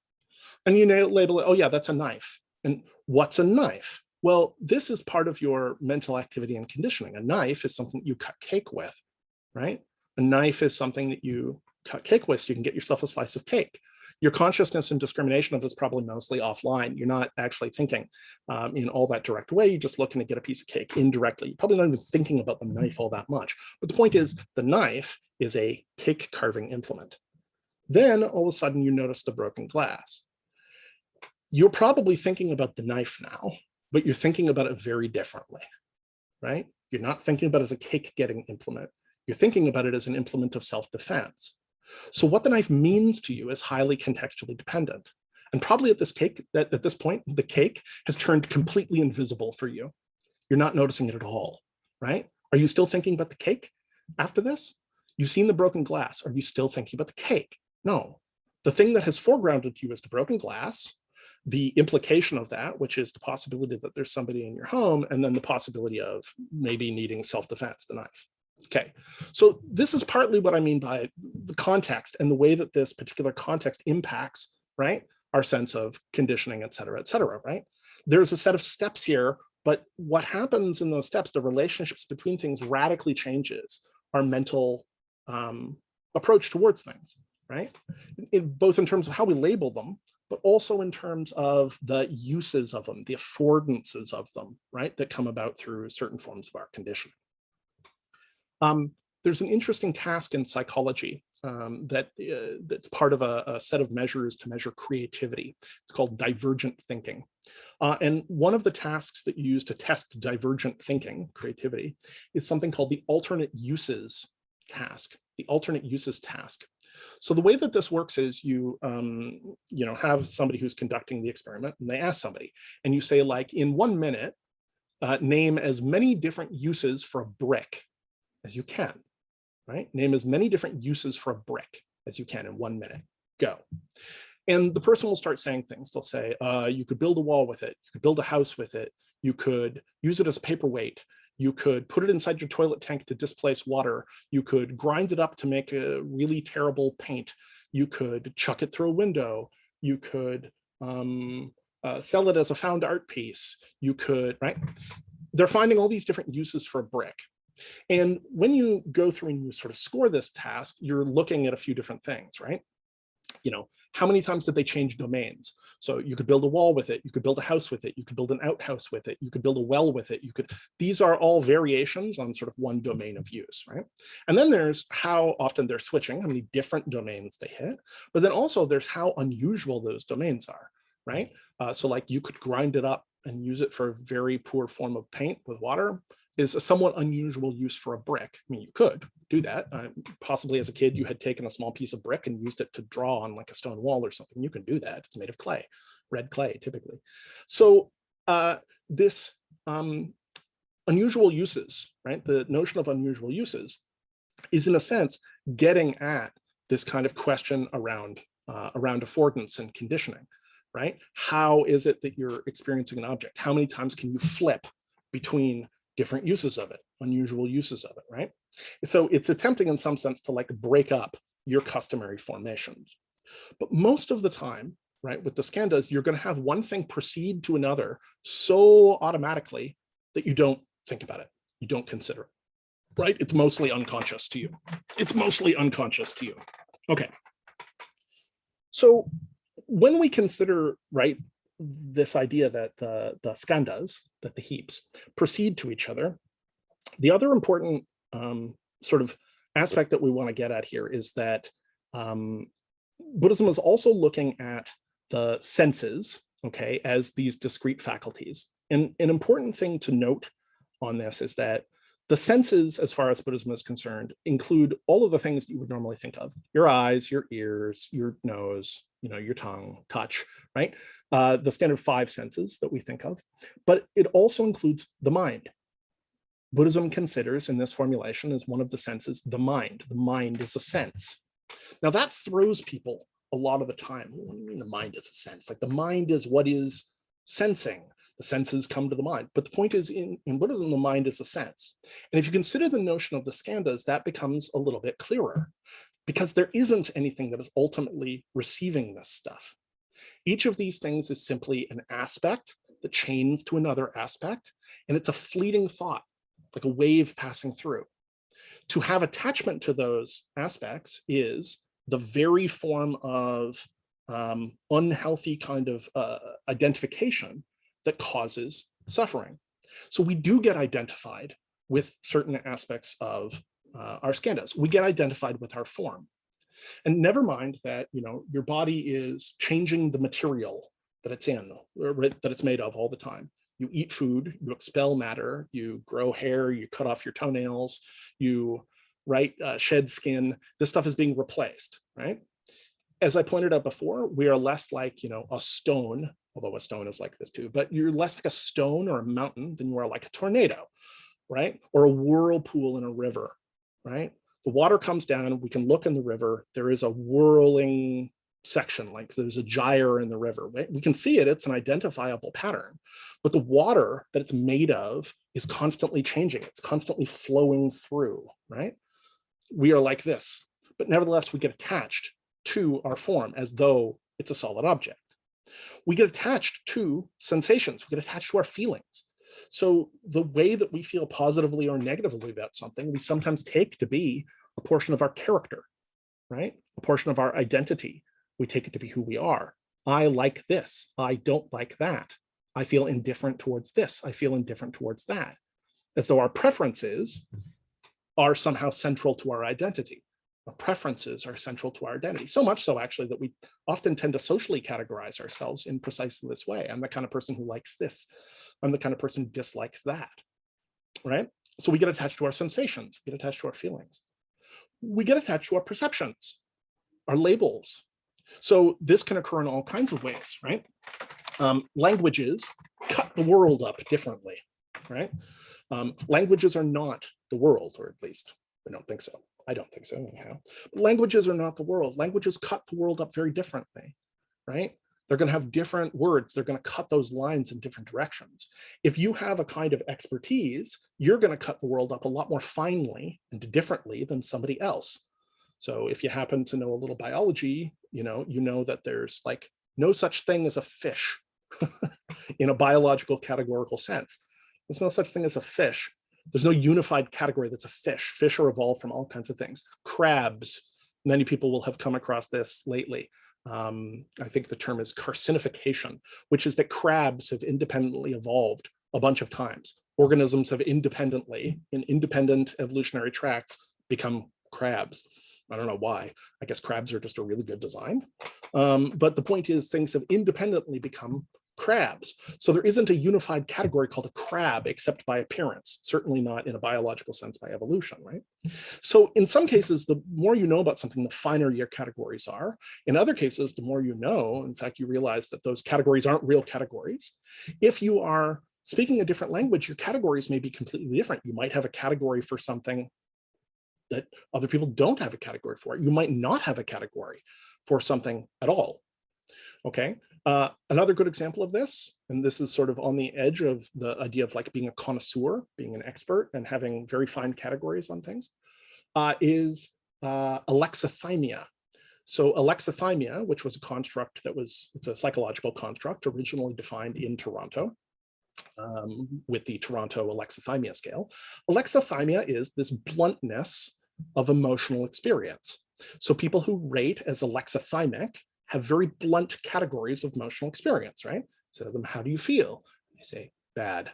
and you label it, oh yeah, that's a knife. And what's a knife? Well, this is part of your mental activity and conditioning. A knife is something you cut cake with, right? A knife is something that you cut cake with so you can get yourself a slice of cake. Your consciousness and discrimination of this is probably mostly offline. You're not actually thinking in all that direct way. You're just looking to get a piece of cake indirectly. You're probably not even thinking about the knife all that much. But the point is, the knife is a cake carving implement. Then all of a sudden you notice the broken glass. You're probably thinking about the knife now, but you're thinking about it very differently, right? You're not thinking about it as a cake getting implement. You're thinking about it as an implement of self-defense. So what the knife means to you is highly contextually dependent. And probably at this point, the cake has turned completely invisible for you. You're not noticing it at all, right? Are you still thinking about the cake after this? You've seen the broken glass. Are you still thinking about the cake? No. The thing that has foregrounded to you is the broken glass, the implication of that, which is the possibility that there's somebody in your home, and then the possibility of maybe needing self-defense, the knife. Okay, so this is partly what I mean by the context and the way that this particular context impacts, right, our sense of conditioning, et cetera, right? There's a set of steps here, but what happens in those steps, the relationships between things radically changes our mental approach towards things, right? Both in terms of how we label them, but also in terms of the uses of them, the affordances of them, right, that come about through certain forms of our conditioning. There's an interesting task in psychology that's part of a set of measures to measure creativity. It's called divergent thinking. And one of the tasks that you use to test divergent thinking, creativity, is something called the alternate uses task, So the way that this works is you have somebody who's conducting the experiment, and they ask somebody, and you say, like, in 1 minute, name as many different uses for a brick as you can, right? Name as many different uses for a brick as you can in 1 minute. Go. And the person will start saying things. They'll say, you could build a wall with it. You could build a house with it. You could use it as a paperweight. You could put it inside your toilet tank to displace water. You could grind it up to make a really terrible paint. You could chuck it through a window. You could sell it as a found art piece. You could, right? They're finding all these different uses for a brick. And when you go through and you sort of score this task, you're looking at a few different things, right? How many times did they change domains? So you could build a wall with it, you could build a house with it, you could build an outhouse with it, you could build a well with it, these are all variations on sort of one domain of use, right? And then there's how often they're switching, how many different domains they hit, but then also there's how unusual those domains are, right? So like you could grind it up and use it for a very poor form of paint with water, is a somewhat unusual use for a brick. I mean, you could do that. Possibly as a kid, you had taken a small piece of brick and used it to draw on like a stone wall or something. You can do that. It's made of clay, red clay, typically. So this unusual uses, right? The notion of unusual uses is in a sense getting at this kind of question around affordance and conditioning, right? How is it that you're experiencing an object? How many times can you flip between different uses of it, unusual uses of it, right? So it's attempting in some sense to like break up your customary formations. But most of the time, right, with the skandhas, you're going to have one thing proceed to another so automatically that you don't think about it, you don't consider it, right? It's mostly unconscious to you. Okay. So when we consider, right, this idea that the skandhas, that the heaps proceed to each other, the other important sort of aspect that we want to get at here is that Buddhism is also looking at the senses, okay, as these discrete faculties. And an important thing to note on this is that the senses, as far as Buddhism is concerned, include all of the things you would normally think of: your eyes, your ears, your nose, your tongue, touch, right? The standard 5 senses that we think of, but it also includes the mind. Buddhism considers in this formulation as one of the senses the mind. The mind is a sense. Now that throws people a lot of the time. What do you mean the mind is a sense? Like the mind is what is sensing. The senses come to the mind. But the point is, in Buddhism, the mind is a sense. And if you consider the notion of the skandhas, that becomes a little bit clearer, because there isn't anything that is ultimately receiving this stuff. Each of these things is simply an aspect that chains to another aspect, and it's a fleeting thought, like a wave passing through. To have attachment to those aspects is the very form of unhealthy kind of identification that causes suffering. So we do get identified with certain aspects of our skandhas. We get identified with our form. And never mind that, your body is changing the material that it's in, or that it's made of all the time. You eat food, you expel matter, you grow hair, you cut off your toenails, you shed skin. This stuff is being replaced, right? As I pointed out before, we are less like, a stone, although a stone is like this too, but you're less like a stone or a mountain than you are like a tornado, right? Or a whirlpool in a river, right? The water comes down, we can look in the river, there is a whirling section, like there's a gyre in the river, right? We can see it, it's an identifiable pattern, but the water that it's made of is constantly changing, it's constantly flowing through, right? We are like this, but nevertheless, we get attached to our form as though it's a solid object. We get attached to sensations, we get attached to our feelings. So the way that we feel positively or negatively about something, we sometimes take to be a portion of our character, right? A portion of our identity. We take it to be who we are. I like this. I don't like that. I feel indifferent towards this. I feel indifferent towards that. As though our preferences are somehow central to our identity. Our preferences are central to our identity. So much so, actually, that we often tend to socially categorize ourselves in precisely this way. I'm the kind of person who likes this. I'm the kind of person who dislikes that, right? So we get attached to our sensations, we get attached to our feelings. We get attached to our perceptions, our labels. So this can occur in all kinds of ways, right? Languages cut the world up differently, right? Languages are not the world, or at least I don't think so. I don't think so anyhow. But languages are not the world. Languages cut the world up very differently, right? They're going to have different words. They're going to cut those lines in different directions. If you have a kind of expertise, you're going to cut the world up a lot more finely and differently than somebody else. So if you happen to know a little biology, you know that there's like no such thing as a fish in a biological categorical sense. There's no such thing as a fish. There's no unified category that's a fish. Fish are evolved from all kinds of things. Crabs, many people will have come across this lately. I think the term is carcinification, which is that crabs have independently evolved a bunch of times. Organisms have independently, in independent evolutionary tracts, become crabs. I don't know why. I guess crabs are just a really good design. But the point is, things have independently become crabs. So there isn't a unified category called a crab except by appearance, certainly not in a biological sense by evolution, right? So in some cases, the more you know about something, the finer your categories are. In other cases, the more you know, in fact, you realize that those categories aren't real categories. If you are speaking a different language, your categories may be completely different. You might have a category for something that other people don't have a category for. You might not have a category for something at all. Okay. Another good example of this, and this is sort of on the edge of the idea of like being a connoisseur, being an expert and having very fine categories on things, is alexithymia. So alexithymia, which was a construct it's a psychological construct originally defined in Toronto with the Toronto alexithymia scale. Alexithymia is this bluntness of emotional experience. So people who rate as alexithymic have very blunt categories of emotional experience, right? So to them, how do you feel? They say, bad.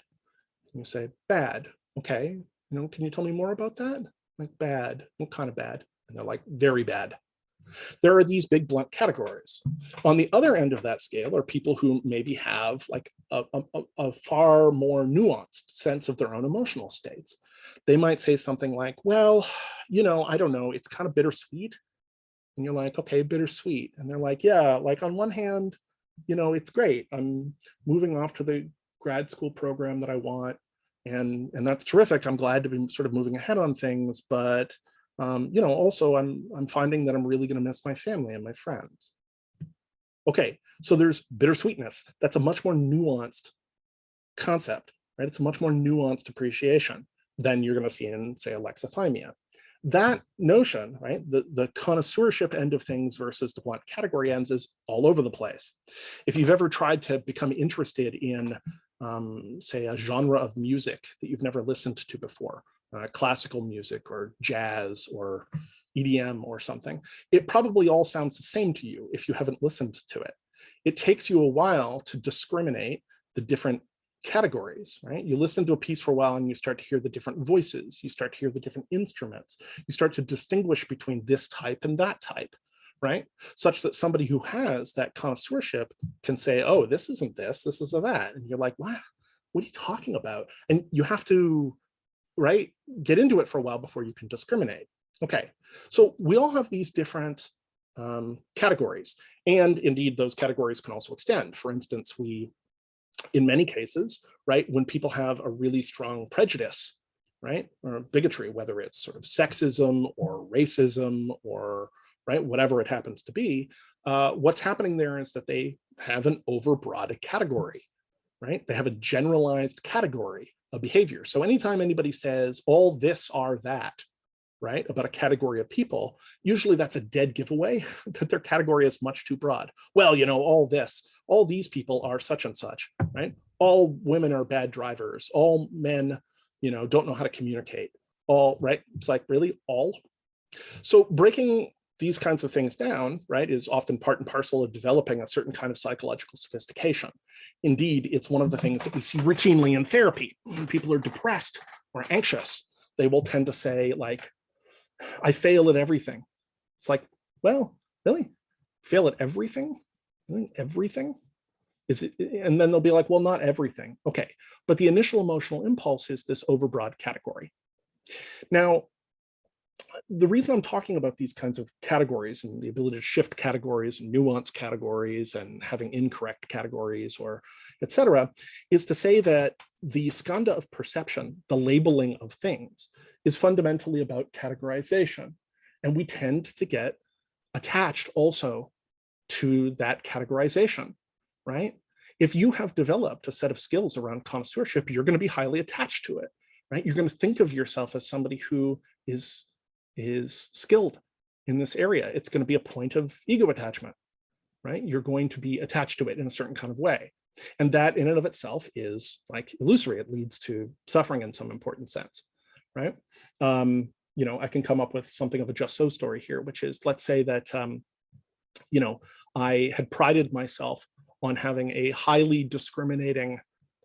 And you say, bad. Okay. Can you tell me more about that? Like, bad. What kind of bad? And they're like, very bad. There are these big blunt categories. On the other end of that scale are people who maybe have like a far more nuanced sense of their own emotional states. They might say something like, well, I don't know, it's kind of bittersweet. And you're like, okay, bittersweet. And they're like, yeah, like on one hand, it's great. I'm moving off to the grad school program that I want. And that's terrific. I'm glad to be sort of moving ahead on things, but also I'm finding that I'm really going to miss my family and my friends. Okay, so there's bittersweetness. That's a much more nuanced concept, right? It's a much more nuanced appreciation than you're going to see in, say, alexithymia. That notion, right, the connoisseurship end of things versus the blunt category ends is all over the place. If you've ever tried to become interested in, say, a genre of music that you've never listened to before, classical music or jazz or EDM or something, it probably all sounds the same to you if you haven't listened to it. It takes you a while to discriminate the different categories, right? You listen to a piece for a while and you start to hear the different voices, you start to hear the different instruments, you start to distinguish between this type and that type, right? Such that somebody who has that connoisseurship can say, oh, this isn't this, this is that. And you're like, what are you talking about? And you have to, right, get into it for a while before you can discriminate. Okay, so we all have these different categories. And indeed, those categories can also extend. For instance, in many cases, right, when people have a really strong prejudice, right, or bigotry, whether it's sort of sexism or racism or, right, whatever it happens to be, what's happening there is that they have an overbroad category, right? They have a generalized category of behavior. So anytime anybody says all this are that, right, about a category of people, usually that's a dead giveaway that their category is much too broad. Well, all these people are such and such, right? All women are bad drivers. All men, don't know how to communicate. All, right? It's like, really, all? So breaking these kinds of things down, right, is often part and parcel of developing a certain kind of psychological sophistication. Indeed, it's one of the things that we see routinely in therapy. When people are depressed or anxious, they will tend to say, like, I fail at everything. It's like, well, really? Fail at everything? Really? Everything? Is it? And then they'll be like, well, not everything. Okay, but the initial emotional impulse is this overbroad category. Now, the reason I'm talking about these kinds of categories and the ability to shift categories and nuance categories and having incorrect categories or et cetera, is to say that the skanda of perception, the labeling of things, is fundamentally about categorization. And we tend to get attached also to that categorization, right? If you have developed a set of skills around connoisseurship, you're going to be highly attached to it, right? You're going to think of yourself as somebody who is skilled in this area. It's going to be a point of ego attachment, right? You're going to be attached to it in a certain kind of way. And that in and of itself is like illusory. It leads to suffering in some important sense, right? I can come up with something of a just so story here, which is, let's say that, I had prided myself on having a highly discriminating,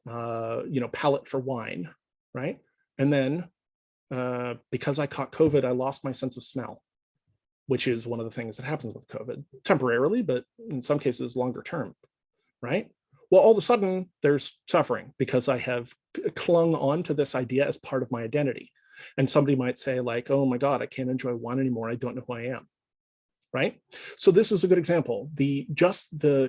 palate for wine, right? And then because I caught COVID, I lost my sense of smell, which is one of the things that happens with COVID temporarily, but in some cases longer term, right? Well, all of a sudden there's suffering because I have clung on to this idea as part of my identity. And somebody might say like, oh my God, I can't enjoy wine anymore. I don't know who I am, right? So this is a good example. The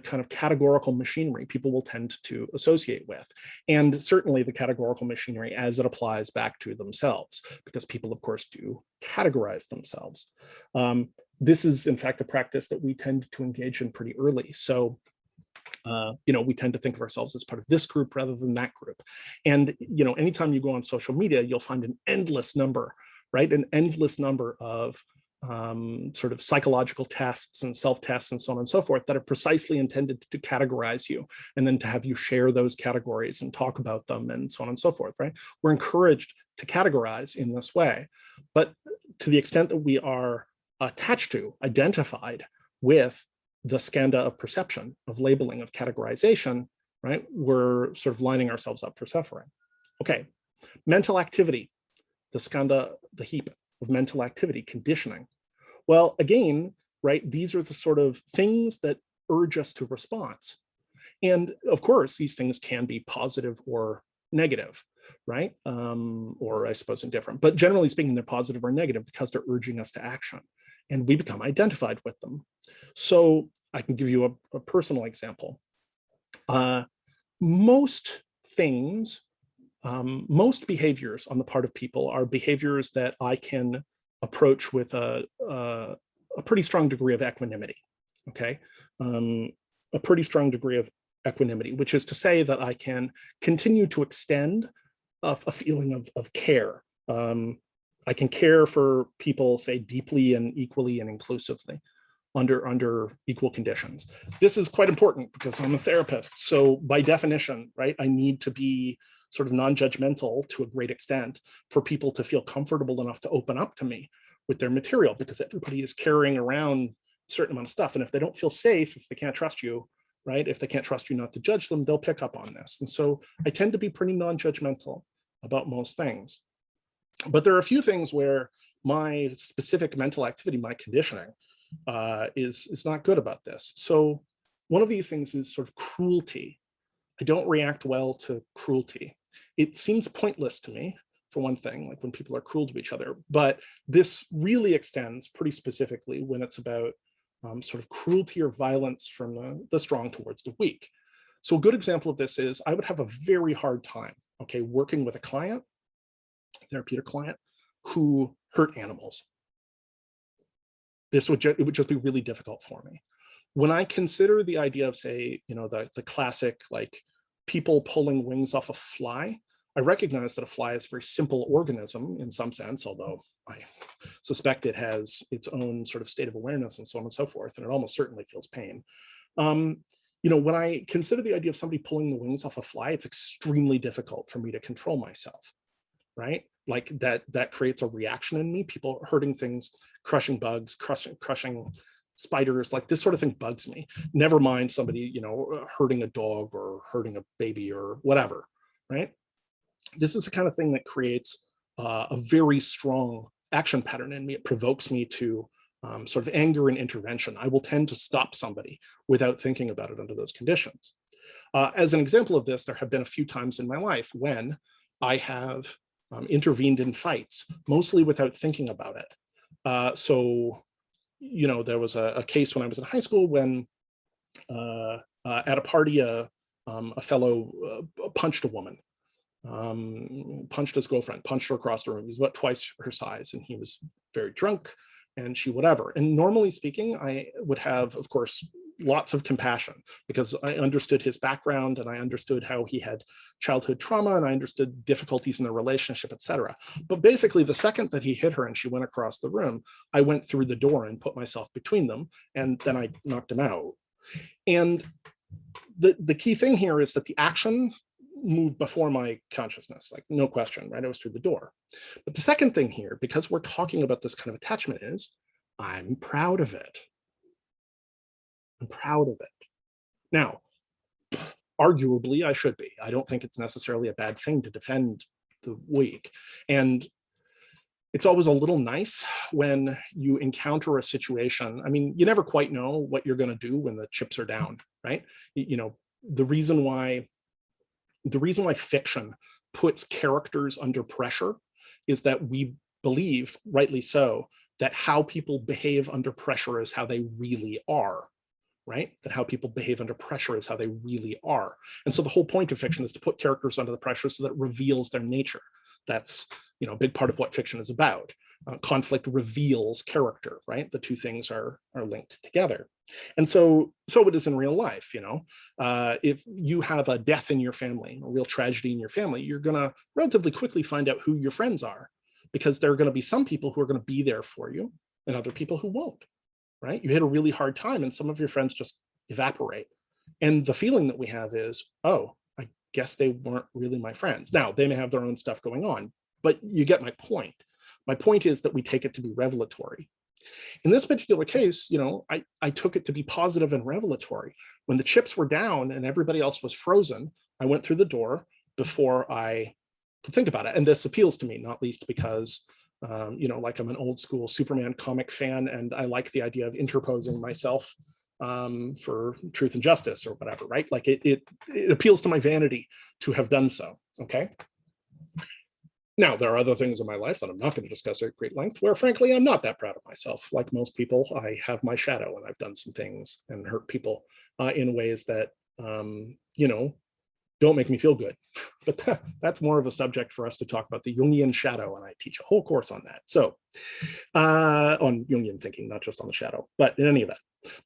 kind of categorical machinery people will tend to associate with, and certainly the categorical machinery as it applies back to themselves, because people, of course, do categorize themselves. This is, in fact, a practice that we tend to engage in pretty early. So we tend to think of ourselves as part of this group rather than that group. And, anytime you go on social media, you'll find an endless number, right? An endless number of sort of psychological tests and self-tests and so on and so forth that are precisely intended to categorize you and then to have you share those categories and talk about them and so on and so forth, right? We're encouraged to categorize in this way, but to the extent that we are attached to, identified with the skanda of perception, of labeling, of categorization, right? We're sort of lining ourselves up for suffering. Okay, mental activity. the skanda, the heap of mental activity, conditioning. Well, again, right, these are the sort of things that urge us to response. And of course, these things can be positive or negative, right? Or I suppose indifferent, but generally speaking, they're positive or negative because they're urging us to action, and we become identified with them. So I can give you a personal example. Most things, most behaviors on the part of people are behaviors that I can approach with a pretty strong degree of equanimity, okay? A pretty strong degree of equanimity, which is to say that I can continue to extend a feeling of care. I can care for people, say, deeply and equally and inclusively under equal conditions. This is quite important because I'm a therapist. So by definition, right, I need to be sort of non-judgmental to a great extent for people to feel comfortable enough to open up to me with their material, because everybody is carrying around a certain amount of stuff. And if they don't feel safe, if they can't trust you, right, if they can't trust you not to judge them, they'll pick up on this. And so I tend to be pretty non-judgmental about most things. But there are a few things where my specific mental activity, my conditioning, is not good about this. So one of these things is sort of cruelty. I don't react well to cruelty. It seems pointless to me, for one thing, like when people are cruel to each other, but this really extends pretty specifically when it's about sort of cruelty or violence from the strong towards the weak. So a good example of this is I would have a very hard time, okay, working with a client, therapeutic client, who hurt animals. It would just be really difficult for me. When I consider the idea of, say, you know, the classic, like, people pulling wings off a fly, I recognize that a fly is a very simple organism in some sense, although I suspect it has its own sort of state of awareness and so on and so forth, and it almost certainly feels pain. You know, when I consider the idea of somebody pulling the wings off a fly, it's extremely difficult for me to control myself, right? Like that creates a reaction in me. People hurting things, crushing bugs, crushing spiders, like this sort of thing bugs me. Never mind somebody, you know, hurting a dog or hurting a baby or whatever, right? This is the kind of thing that creates a very strong action pattern in me. It provokes me to sort of anger and intervention. I will tend to stop somebody without thinking about it under those conditions. As an example of this, there have been a few times in my life when I have intervened in fights, mostly without thinking about it. So, you know, there was a case when I was in high school when at a party, a fellow punched a woman, punched his girlfriend, punched her across the room. He's about twice her size, and he was very drunk, and she whatever. And normally speaking, I would have, of course, lots of compassion because I understood his background and I understood how he had childhood trauma and I understood difficulties in the relationship, etc. But basically, the second that he hit her and she went across the room, I went through the door and put myself between them, and then I knocked him out. And the key thing here is that the action moved before my consciousness, like no question, right? I was through the door. But the second thing here, because we're talking about this kind of attachment, is I'm proud of it. I'm proud of it. Now, arguably, I should be. I don't think it's necessarily a bad thing to defend the weak. And it's always a little nice when you encounter a situation. I mean, you never quite know what you're going to do when the chips are down, right? You know, the reason why fiction puts characters under pressure is that we believe, rightly so, that how people behave under pressure is how they really are, right? That how people behave under pressure is how they really are. And so the whole point of fiction is to put characters under the pressure so that it reveals their nature. That's, you know, a big part of what fiction is about. Conflict reveals character, right? The two things are linked together. And so it is in real life, you know. If you have a death in your family, a real tragedy in your family, you're going to relatively quickly find out who your friends are, because there are going to be some people who are going to be there for you and other people who won't, right? You hit a really hard time and some of your friends just evaporate. And the feeling that we have is, oh, I guess they weren't really my friends. Now, they may have their own stuff going on, but you get my point. My point is that we take it to be revelatory. In this particular case, you know, I took it to be positive and revelatory. When the chips were down and everybody else was frozen, I went through the door before I to think about it. And this appeals to me, not least because, like I'm an old school Superman comic fan, and I like the idea of interposing myself for truth and justice or whatever, right? Like it appeals to my vanity to have done so, okay? Now, there are other things in my life that I'm not going to discuss at great length where, frankly, I'm not that proud of myself. Like most people, I have my shadow, and I've done some things and hurt people in ways that, don't make me feel good. But that's more of a subject for us to talk about, the Jungian shadow, and I teach a whole course on that. So on Jungian thinking, not just on the shadow. But in any event,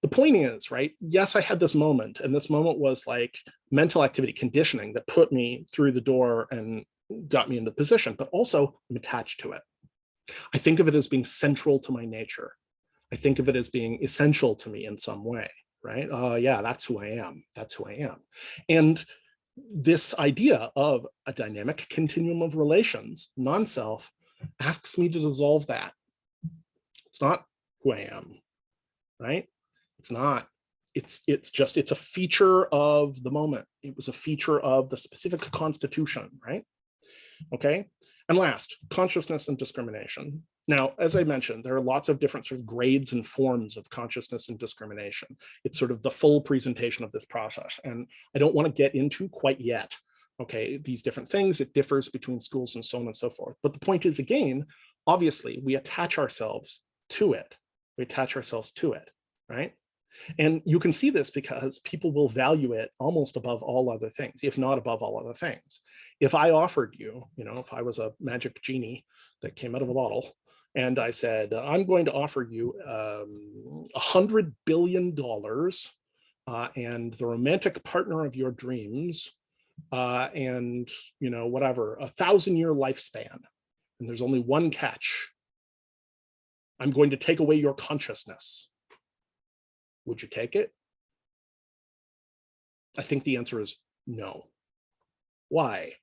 the point is, right, yes, I had this moment, and this moment was like mental activity conditioning that put me through the door and got me into the position, but also I'm attached to it. I think of it as being central to my nature. I think of it as being essential to me in some way, right? Yeah, that's who I am. That's who I am. And this idea of a dynamic continuum of relations, non-self, asks me to dissolve that. It's not who I am, right? It's not. It's a feature of the moment. It was a feature of the specific constitution, right? Okay. And last, consciousness and discrimination. Now, as I mentioned, there are lots of different sort of grades and forms of consciousness and discrimination. It's sort of the full presentation of this process. And I don't want to get into quite yet, okay, these different things. It differs between schools and so on and so forth. But the point is, again, obviously, we attach ourselves to it. We attach ourselves to it, right? And you can see this because people will value it almost above all other things, if not above all other things. If I offered you, if I was a magic genie that came out of a bottle, and I said, I'm going to offer you $100 billion and the romantic partner of your dreams and, whatever, 1,000-year lifespan, and there's only one catch. I'm going to take away your consciousness. Would you take it? I think the answer is no. Why?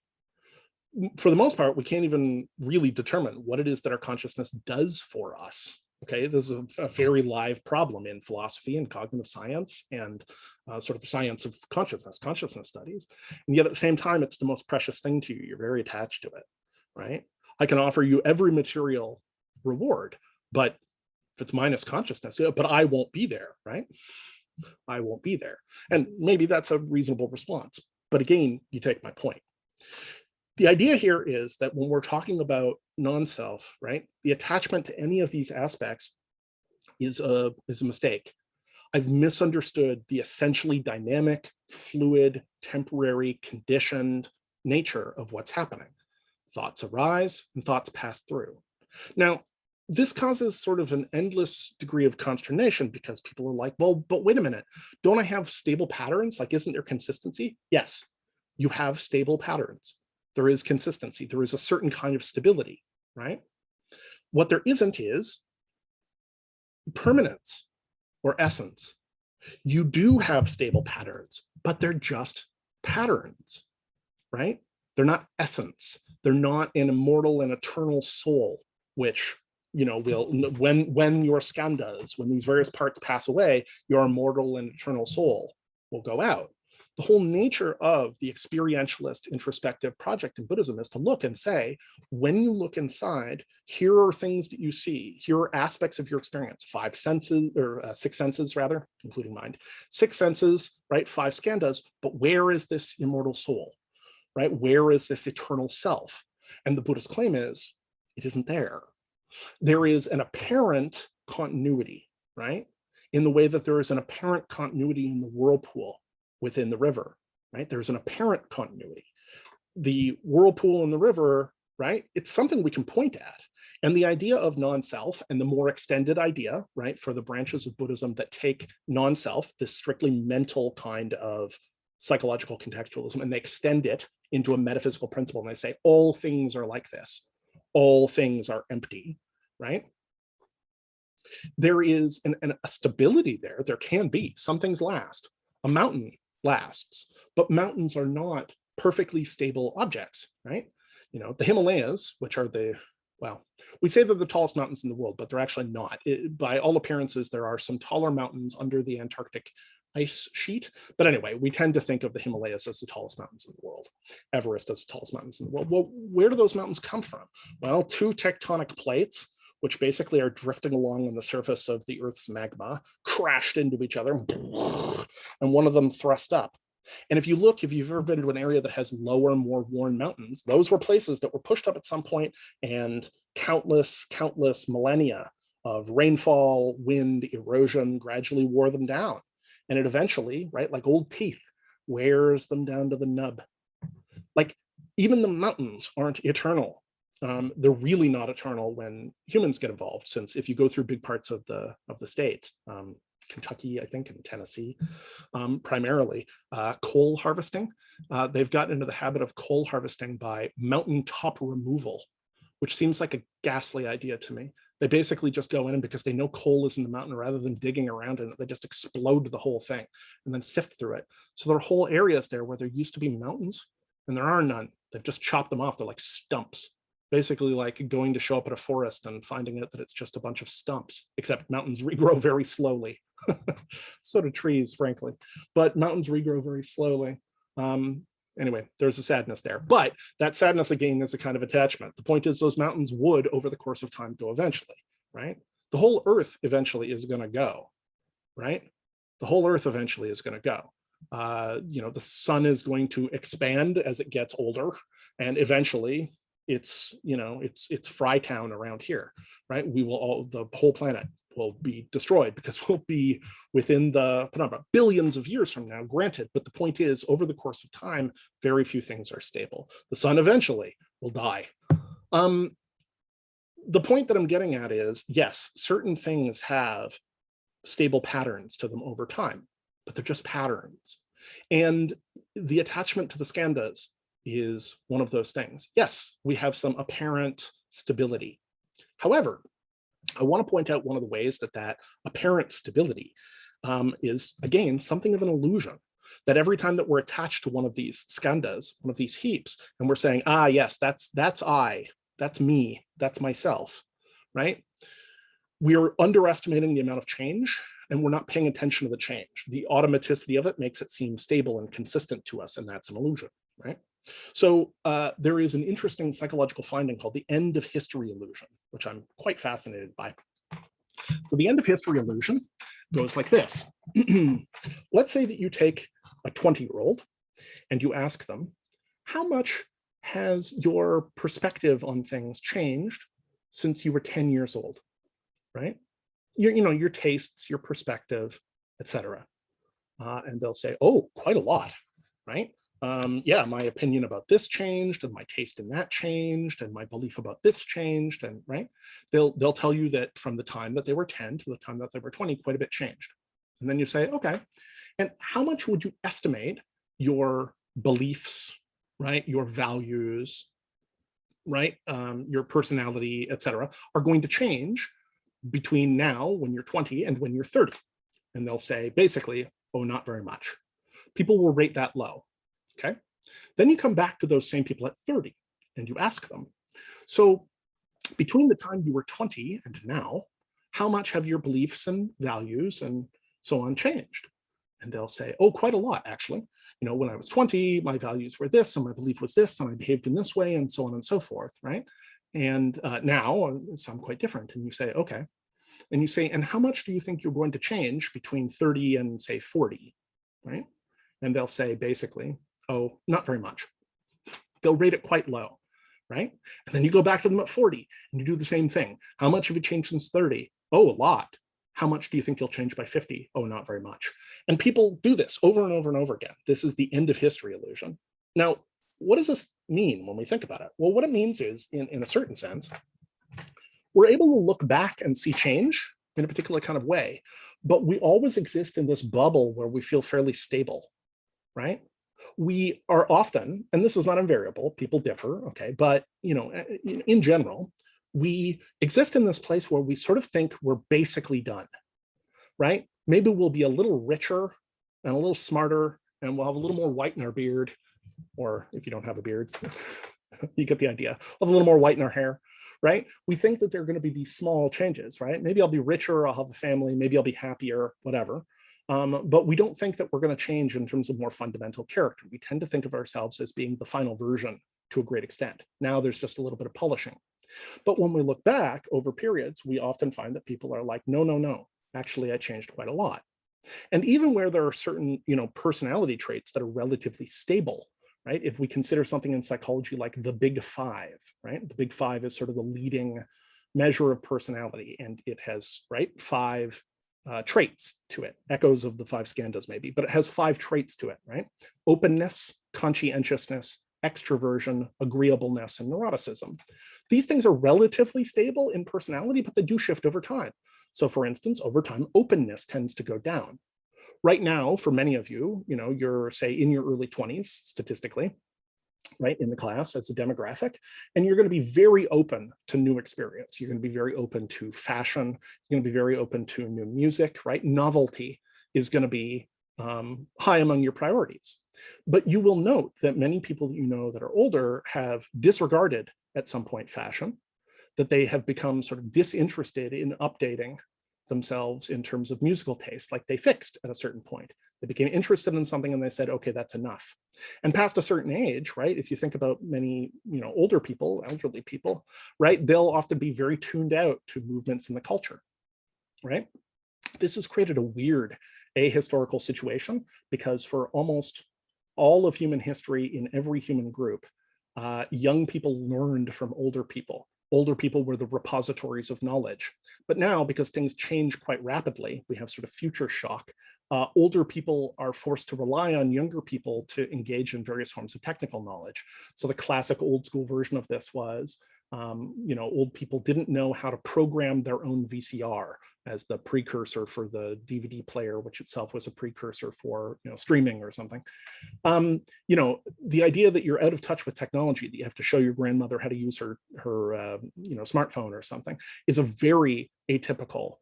For the most part, we can't even really determine what it is that our consciousness does for us. Okay, this is a very live problem in philosophy and cognitive science and sort of the science of consciousness studies. And yet at the same time, it's the most precious thing to you. You're very attached to it, right? I can offer you every material reward, but if it's minus consciousness, but I won't be there, right? I won't be there. And maybe that's a reasonable response. But again, you take my point. The idea here is that when we're talking about non-self, right, the attachment to any of these aspects is a mistake. I've misunderstood the essentially dynamic, fluid, temporary, conditioned nature of what's happening. Thoughts arise and thoughts pass through. Now, this causes sort of an endless degree of consternation because people are like, well, but wait a minute, don't I have stable patterns? Like, isn't there consistency? Yes, you have stable patterns. There is consistency. There is a certain kind of stability, right? What there isn't is permanence or essence. You do have stable patterns, but they're just patterns, right? They're not essence. They're not an immortal and eternal soul, which will, when your skandhas, when these various parts pass away, your immortal and eternal soul will go out. The whole nature of the experientialist introspective project in Buddhism is to look and say, when you look inside, here are things that you see. Here are aspects of your experience, 5 senses, or 6 senses rather, including mind, 6 senses, right? 5 skandhas, but where is this immortal soul, right? Where is this eternal self? And the Buddhist claim is, it isn't there. There is an apparent continuity, right? In the way that there is an apparent continuity in the whirlpool within the river, right? There's an apparent continuity. The whirlpool in the river, right? It's something we can point at. And the idea of non-self and the more extended idea, right, for the branches of Buddhism that take non-self, this strictly mental kind of psychological contextualism, and they extend it into a metaphysical principle. And they say, all things are like this. All things are empty, right? There is a stability there. There can be. Some things last. A mountain lasts, but mountains are not perfectly stable objects, right? The Himalayas, which are we say they're the tallest mountains in the world, but they're actually not. By all appearances, there are some taller mountains under the Antarctic ice sheet. But anyway, we tend to think of the Himalayas as the tallest mountains in the world, Everest as the tallest mountains in the world. Well, where do those mountains come from? Well, two tectonic plates, which basically are drifting along on the surface of the Earth's magma, crashed into each other, and one of them thrust up. And if you've ever been to an area that has lower, more worn mountains, those were places that were pushed up at some point, and countless millennia of rainfall, wind, erosion gradually wore them down. And it eventually, right, like old teeth, wears them down to the nub. Like, even the mountains aren't eternal. They're really not eternal when humans get involved, since if you go through big parts of the states, Kentucky, I think, and Tennessee, primarily, coal harvesting. They've gotten into the habit of coal harvesting by mountaintop removal, which seems like a ghastly idea to me. They basically just go in, and because they know coal is in the mountain, rather than digging around in it, they just explode the whole thing and then sift through it. So there are whole areas there where there used to be mountains, and there are none. They've just chopped them off. They're like stumps. Basically like going to show up at a forest and finding out that it's just a bunch of stumps, except mountains regrow very slowly. So do trees, frankly, but mountains regrow very slowly. Anyway, there's a sadness there, but that sadness again is a kind of attachment. The point is, those mountains would, over the course of time, go eventually, right? The whole Earth eventually is going to go, right? The whole Earth eventually is going to go. The sun is going to expand as it gets older, and eventually it's Frytown around here, right? The whole planet will be destroyed because we'll be within the penumbra billions of years from now, granted. But the point is, over the course of time, very few things are stable. The sun eventually will die. The point that I'm getting at is, yes, certain things have stable patterns to them over time, but they're just patterns. And the attachment to the skandhas is one of those things. Yes, we have some apparent stability. However, I want to point out one of the ways that apparent stability is, again, something of an illusion. That every time that we're attached to one of these skandhas, one of these heaps, and we're saying, yes, that's I, that's me, that's myself, right? We're underestimating the amount of change, and we're not paying attention to the change. The automaticity of it makes it seem stable and consistent to us, and that's an illusion, right? So there is an interesting psychological finding called the end of history illusion, which I'm quite fascinated by. So the end of history illusion goes like this. Let's say that you take a 20-year-old and you ask them, how much has your perspective on things changed since you were 10 years old, right? Your tastes, your perspective, etc. And they'll say, oh, quite a lot, right? Yeah, my opinion about this changed, and my taste in that changed, and my belief about this changed, and right? They'll tell you that from the time that they were 10 to the time that they were 20, quite a bit changed. And then you say, okay, and how much would you estimate your beliefs, right, your values, right, your personality, etc., are going to change between now, when you're 20, and when you're 30? And they'll say, basically, oh, not very much. People will rate that low. Okay, then you come back to those same people at 30 and you ask them, so between the time you were 20 and now, how much have your beliefs and values and so on changed? And they'll say, oh, quite a lot, actually. When I was 20, my values were this, and my belief was this, and I behaved in this way, and so on and so forth, right? And now I'm quite different. And you say, okay. And you say, and how much do you think you're going to change between 30 and, say, 40, right? And they'll say, basically, oh, not very much. They'll rate it quite low, right? And then you go back to them at 40 and you do the same thing. How much have you changed since 30? Oh, a lot. How much do you think you'll change by 50? Oh, not very much. And people do this over and over and over again. This is the end of history illusion. Now, what does this mean when we think about it? Well, what it means is, in a certain sense, we're able to look back and see change in a particular kind of way, but we always exist in this bubble where we feel fairly stable, right? We are often, and this is not invariable, people differ, okay, but in general, we exist in this place where we sort of think we're basically done, right? Maybe we'll be a little richer and a little smarter, and we'll have a little more white in our beard, or if you don't have a beard, you get the idea. We'll have a little more white in our hair, right? We think that there are going to be these small changes, right? Maybe I'll be richer, I'll have a family, maybe I'll be happier, whatever. But we don't think that we're going to change in terms of more fundamental character. We tend to think of ourselves as being the final version to a great extent. Now there's just a little bit of polishing. But when we look back over periods, we often find that people are like, no, no, no, actually I changed quite a lot. And even where there are certain, personality traits that are relatively stable, right? If we consider something in psychology like the big five, right? The big five is sort of the leading measure of personality, and it has, right, five traits to it, echoes of the five skandhas maybe, but it has five traits to it, right? Openness, conscientiousness, extroversion, agreeableness, and neuroticism. These things are relatively stable in personality, but they do shift over time. So for instance, over time, openness tends to go down. Right now, for many of you, you're, say, in your early 20s, statistically, right, in the class as a demographic, and you're going to be very open to new experience. You're going to be very open to fashion. You're going to be very open to new music, right? Novelty is going to be high among your priorities. But you will note that many people that you know that are older have disregarded at some point fashion, that they have become sort of disinterested in updating themselves in terms of musical taste, like they fixed at a certain point. They became interested in something and they said, okay, that's enough. And past a certain age, right, if you think about many, older people, elderly people, right, they'll often be very tuned out to movements in the culture, right? This has created a weird ahistorical situation because for almost all of human history in every human group, young people learned from older people. Older people were the repositories of knowledge. But now, because things change quite rapidly, we have sort of future shock. Older people are forced to rely on younger people to engage in various forms of technical knowledge. So the classic old school version of this was, old people didn't know how to program their own VCR as the precursor for the DVD player, which itself was a precursor for, streaming or something. The idea that you're out of touch with technology, that you have to show your grandmother how to use her smartphone or something, is a very atypical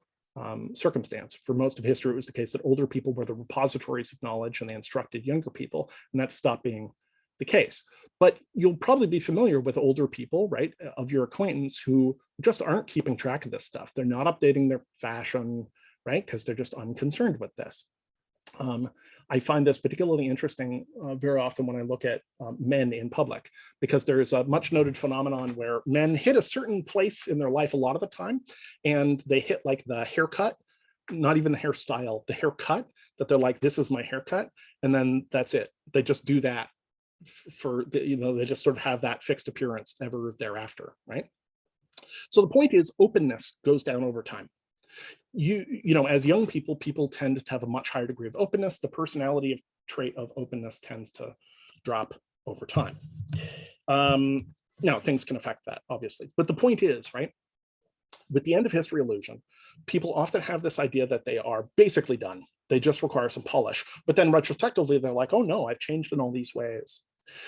circumstance. For most of history, it was the case that older people were the repositories of knowledge and they instructed younger people, and that stopped being the case. But you'll probably be familiar with older people, right, of your acquaintance who just aren't keeping track of this stuff. They're not updating their fashion, right, because they're just unconcerned with this. I find this particularly interesting very often when I look at men in public, because there's a much noted phenomenon where men hit a certain place in their life a lot of the time, and they hit like the haircut, not even the hairstyle, the haircut, that they're like, this is my haircut, and then that's it. They just do that for, they just sort of have that fixed appearance ever thereafter, right? So the point is, openness goes down over time. As young people tend to have a much higher degree of openness. The personality trait of openness tends to drop over time. Now, things can affect that, obviously. But the point is, right, with the end of history illusion, people often have this idea that they are basically done. They just require some polish. But then retrospectively, they're like, oh no, I've changed in all these ways.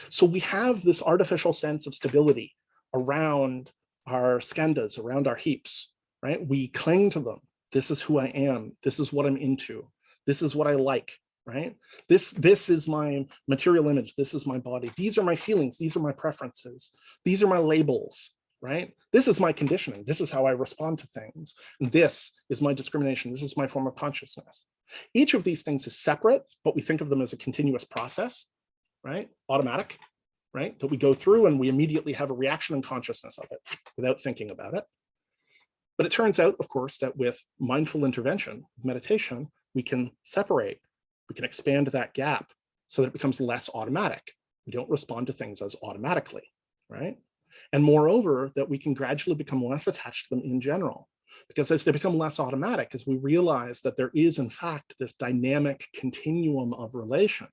So we have this artificial sense of stability around our skandhas, around our heaps, right? We cling to them. This is who I am. This is what I'm into. This is what I like, right? This is my material image. This is my body. These are my feelings. These are my preferences. These are my labels, right? This is my conditioning. This is how I respond to things. And this is my discrimination. This is my form of consciousness. Each of these things is separate, but we think of them as a continuous process, right? Automatic, right? That we go through and we immediately have a reaction and consciousness of it without thinking about it. But it turns out, of course, that with mindful intervention, meditation, we can separate, we can expand that gap so that it becomes less automatic. We don't respond to things as automatically, right? And moreover, that we can gradually become less attached to them in general. Because as they become less automatic, as we realize that there is, in fact, this dynamic continuum of relations,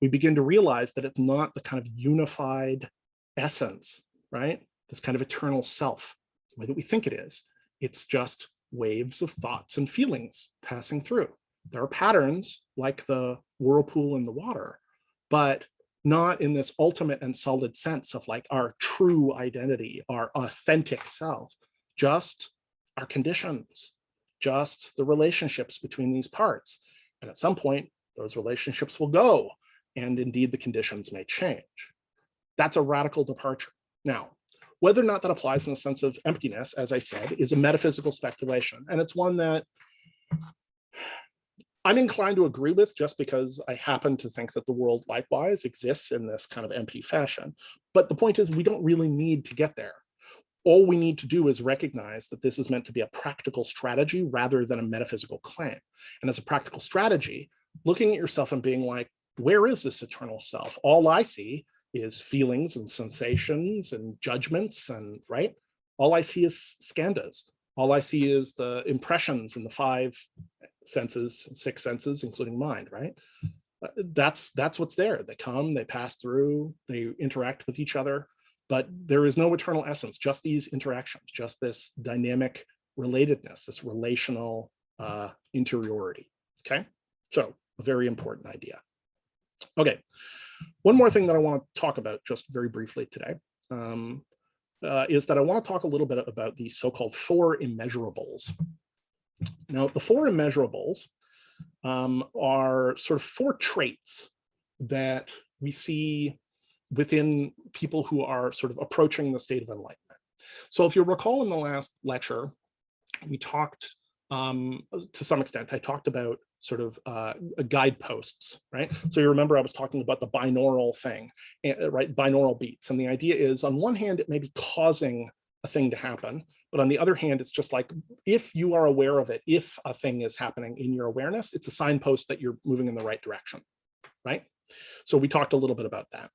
we begin to realize that it's not the kind of unified essence, right? This kind of eternal self, the way that we think it is. It's just waves of thoughts and feelings passing through. There are patterns like the whirlpool in the water, but not in this ultimate and solid sense of like our true identity, our authentic self, just our conditions, just the relationships between these parts. And at some point, those relationships will go, and indeed the conditions may change. That's a radical departure. Now, whether or not that applies in a sense of emptiness, as I said, is a metaphysical speculation. And it's one that I'm inclined to agree with, just because I happen to think that the world likewise exists in this kind of empty fashion. But the point is, we don't really need to get there. All we need to do is recognize that this is meant to be a practical strategy rather than a metaphysical claim. And as a practical strategy, looking at yourself and being like, where is this eternal self? All I see is feelings and sensations and judgments, and right? All I see is skandhas. All I see is the impressions in the 5 senses, 6 senses, including mind, right? That's what's there. They come, they pass through, they interact with each other, but there is no eternal essence, just these interactions, just this dynamic relatedness, this relational interiority, okay? So a very important idea. Okay, one more thing that I want to talk about just very briefly today is that I want to talk a little bit about the so-called 4 immeasurables. Now, the 4 immeasurables are sort of 4 traits that we see within people who are sort of approaching the state of enlightenment. So if you recall, in the last lecture, we talked, to some extent, I talked about sort of guideposts, right? So you remember I was talking about the binaural thing, right? Binaural beats. And the idea is, on one hand, it may be causing a thing to happen, but on the other hand, it's just like, if you are aware of it, if a thing is happening in your awareness, it's a signpost that you're moving in the right direction, right? So we talked a little bit about that.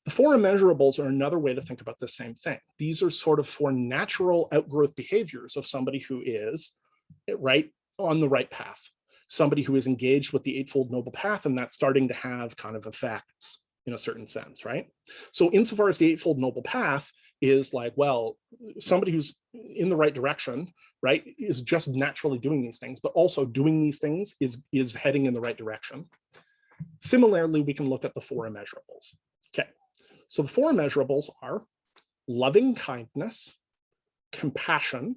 The 4 immeasurables are another way to think about the same thing. These are sort of 4 natural outgrowth behaviors of somebody who is right on the right path, somebody who is engaged with the Eightfold Noble Path, and that's starting to have kind of effects in a certain sense, right? So insofar as the Eightfold Noble Path is like, well, somebody who's in the right direction, right, is just naturally doing these things, but also doing these things is heading in the right direction. Similarly, we can look at the 4 immeasurables. Okay, so the 4 immeasurables are loving kindness, compassion,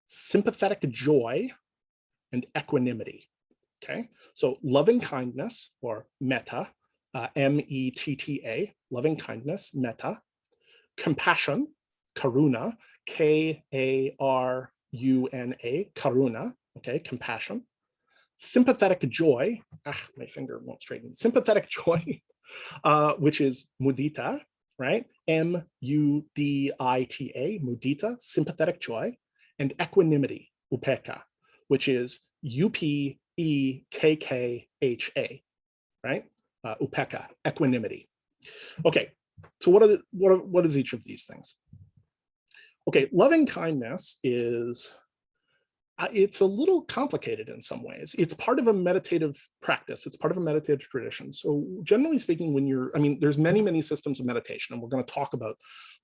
sympathetic joy, and equanimity. Okay, so loving kindness, or metta, M-E-T-T-A, loving kindness, metta, compassion, karuna, K-A-R-U-N-A, karuna, okay, compassion, sympathetic joy, my finger won't straighten, sympathetic joy, which is mudita, right? M-U-D-I-T-A, mudita, sympathetic joy, and equanimity, upekkha, which is U-P-E-K-K-H-A, right? Upekkha, equanimity. Okay, so what is each of these things? Okay, loving kindness is, it's a little complicated in some ways. It's part of a meditative practice. It's part of a meditative tradition. So generally speaking, when you're, there's many systems of meditation, and we're going to talk about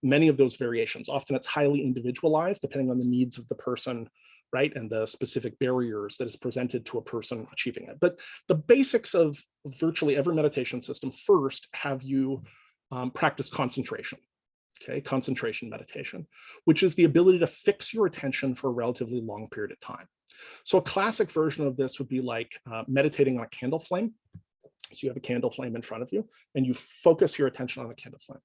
many of those variations. Often it's highly individualized depending on the needs of the person, right? And the specific barriers that is presented to a person achieving it. But the basics of virtually every meditation system first have you practice concentration. Okay, concentration meditation, which is the ability to fix your attention for a relatively long period of time. So a classic version of this would be like meditating on a candle flame. So you have a candle flame in front of you, and you focus your attention on the candle flame.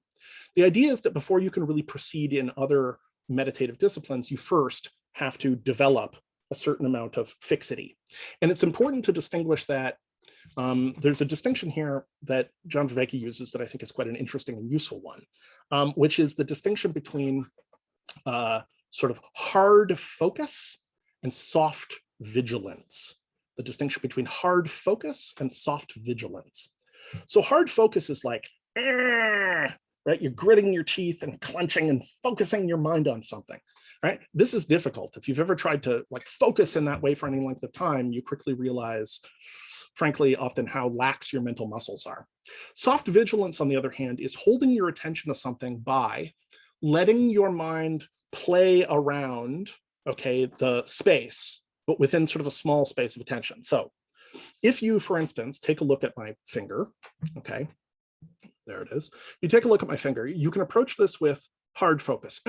The idea is that before you can really proceed in other meditative disciplines, you first have to develop a certain amount of fixity. And it's important to distinguish that there's a distinction here that John Vervaeke uses that I think is quite an interesting and useful one, which is the distinction between sort of hard focus and soft vigilance. The distinction between hard focus and soft vigilance. So hard focus is like, right? You're gritting your teeth and clenching and focusing your mind on something, right? This is difficult. If you've ever tried to like focus in that way for any length of time, you quickly realize, frankly, often how lax your mental muscles are. Soft vigilance, on the other hand, is holding your attention to something by letting your mind play around, okay, the space, but within sort of a small space of attention. So if you, for instance, take a look at my finger, okay, there it is. You take a look at my finger, you can approach this with hard focus,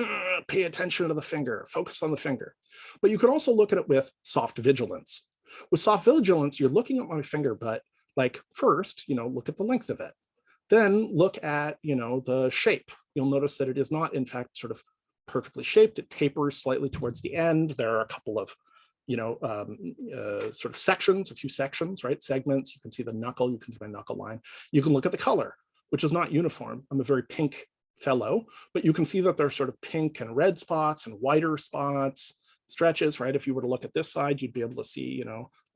pay attention to the finger, focus on the finger. But you could also look at it with soft vigilance. With soft vigilance, you're looking at my finger, but like first, look at the length of it. Then look at, the shape. You'll notice that it is not, in fact, sort of perfectly shaped. It tapers slightly towards the end. There are a couple of sort of sections, a few sections, right? Segments. You can see the knuckle. You can see my knuckle line. You can look at the color, which is not uniform. I'm a very pink fellow, but you can see that there's sort of pink and red spots and whiter spots, stretches, right? If you were to look at this side, you'd be able to see,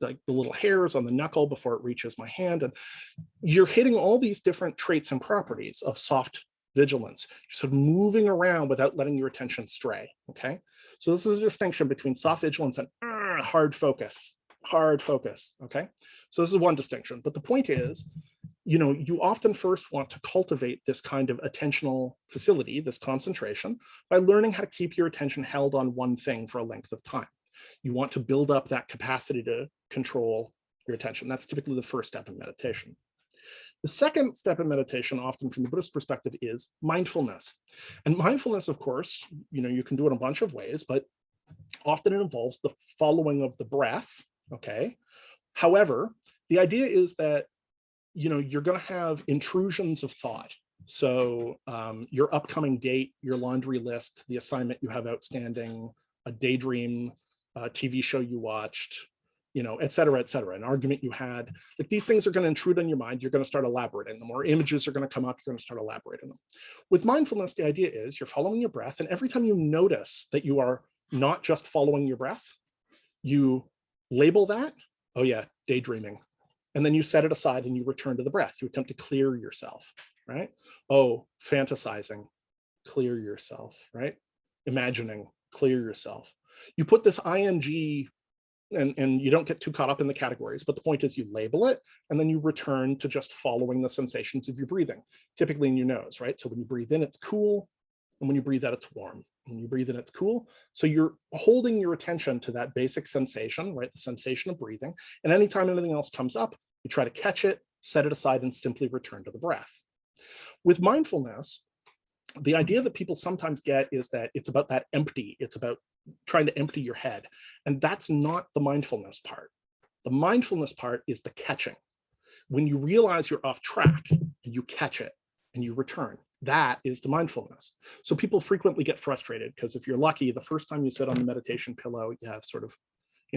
like the little hairs on the knuckle before it reaches my hand. And you're hitting all these different traits and properties of soft vigilance. You're sort of moving around without letting your attention stray, okay? So this is a distinction between soft vigilance and hard focus, okay? So this is one distinction, but the point is, you often first want to cultivate this kind of attentional facility, this concentration, by learning how to keep your attention held on one thing for a length of time. You want to build up that capacity to control your attention. That's typically the first step in meditation. The second step in meditation, often from the Buddhist perspective, is mindfulness. And mindfulness, of course, you can do it a bunch of ways, but often it involves the following of the breath, okay? However, the idea is that you're going to have intrusions of thought. So your upcoming date, your laundry list, the assignment you have outstanding, a daydream, a TV show you watched, et cetera, an argument you had. Like these things are going to intrude on your mind. You're going to start elaborating them. More images are going to come up. You're going to start elaborating them. With mindfulness, the idea is you're following your breath. And every time you notice that you are not just following your breath, you label that, oh yeah, daydreaming. And then you set it aside and you return to the breath. You attempt to clear yourself, right? Oh, fantasizing, clear yourself, right? Imagining, clear yourself. You put this ing, and you don't get too caught up in the categories, but the point is you label it, and then you return to just following the sensations of your breathing, typically in your nose, right? So when you breathe in, it's cool, and when you breathe out, it's warm. When you breathe in, it's cool. So you're holding your attention to that basic sensation, right? The sensation of breathing. And anytime anything else comes up, you try to catch it, set it aside, and simply return to the breath. With mindfulness, the idea that people sometimes get is that it's about that empty. It's about trying to empty your head. And that's not the mindfulness part. The mindfulness part is the catching. When you realize you're off track and you catch it and you return, that is the mindfulness. So people frequently get frustrated because if you're lucky, the first time you sit on the meditation pillow, you have sort of,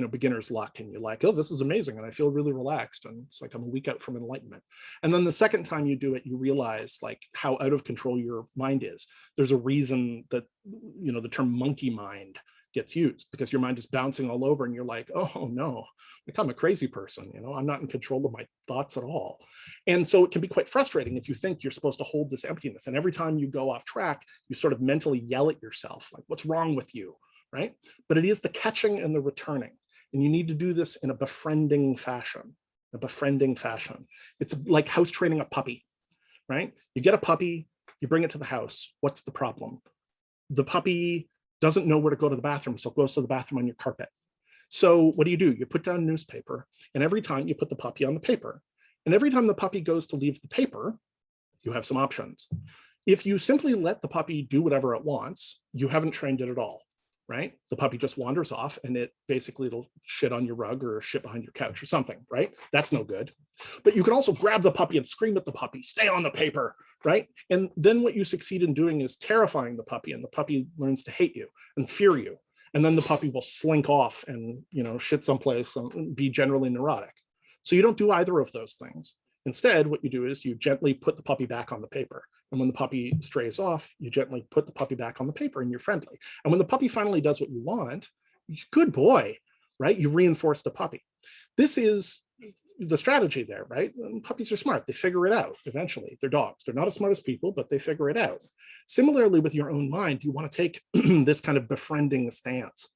beginner's luck and you're like, oh, this is amazing. And I feel really relaxed. And it's like, I'm a week out from enlightenment. And then the second time you do it, you realize like how out of control your mind is. There's a reason that, the term monkey mind gets used because your mind is bouncing all over and you're like, oh no, I'm a crazy person. I'm not in control of my thoughts at all. And so it can be quite frustrating if you think you're supposed to hold this emptiness. And every time you go off track, you sort of mentally yell at yourself, like, what's wrong with you, right? But it is the catching and the returning. And you need to do this in a befriending fashion, It's like house training a puppy, right? You get a puppy, you bring it to the house. What's the problem? The puppy doesn't know where to go to the bathroom, so it goes to the bathroom on your carpet. So what do? You put down a newspaper, and every time you put the puppy on the paper. And every time the puppy goes to leave the paper, you have some options. If you simply let the puppy do whatever it wants, you haven't trained it at all, right? The puppy just wanders off and it'll shit on your rug or shit behind your couch or something, right? That's no good. But you can also grab the puppy and scream at the puppy, stay on the paper, right? And then what you succeed in doing is terrifying the puppy, and the puppy learns to hate you and fear you. And then the puppy will slink off and, shit someplace and be generally neurotic. So you don't do either of those things. Instead, what you do is you gently put the puppy back on the paper. And when the puppy strays off, you gently put the puppy back on the paper and you're friendly. And when the puppy finally does what you want, good boy, right? You reinforce the puppy. This is the strategy there, right? And puppies are smart. They figure it out eventually. They're dogs. They're not as smart as people, but they figure it out. Similarly, with your own mind, you want to take this kind of befriending stance,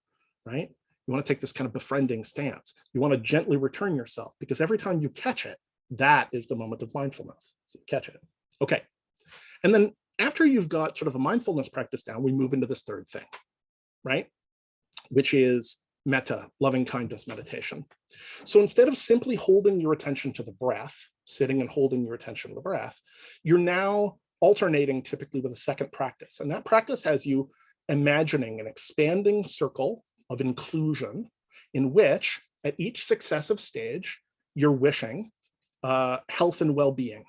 right? You want to take this kind of befriending stance. You want to gently return yourself because every time you catch it, that is the moment of mindfulness. So you catch it. Okay. And then after you've got sort of a mindfulness practice down, we move into this third thing, right? Which is metta, loving kindness meditation. So instead of simply holding your attention to the breath, sitting and holding your attention to the breath, you're now alternating typically with a second practice. And that practice has you imagining an expanding circle of inclusion in which at each successive stage, you're wishing health and well-being,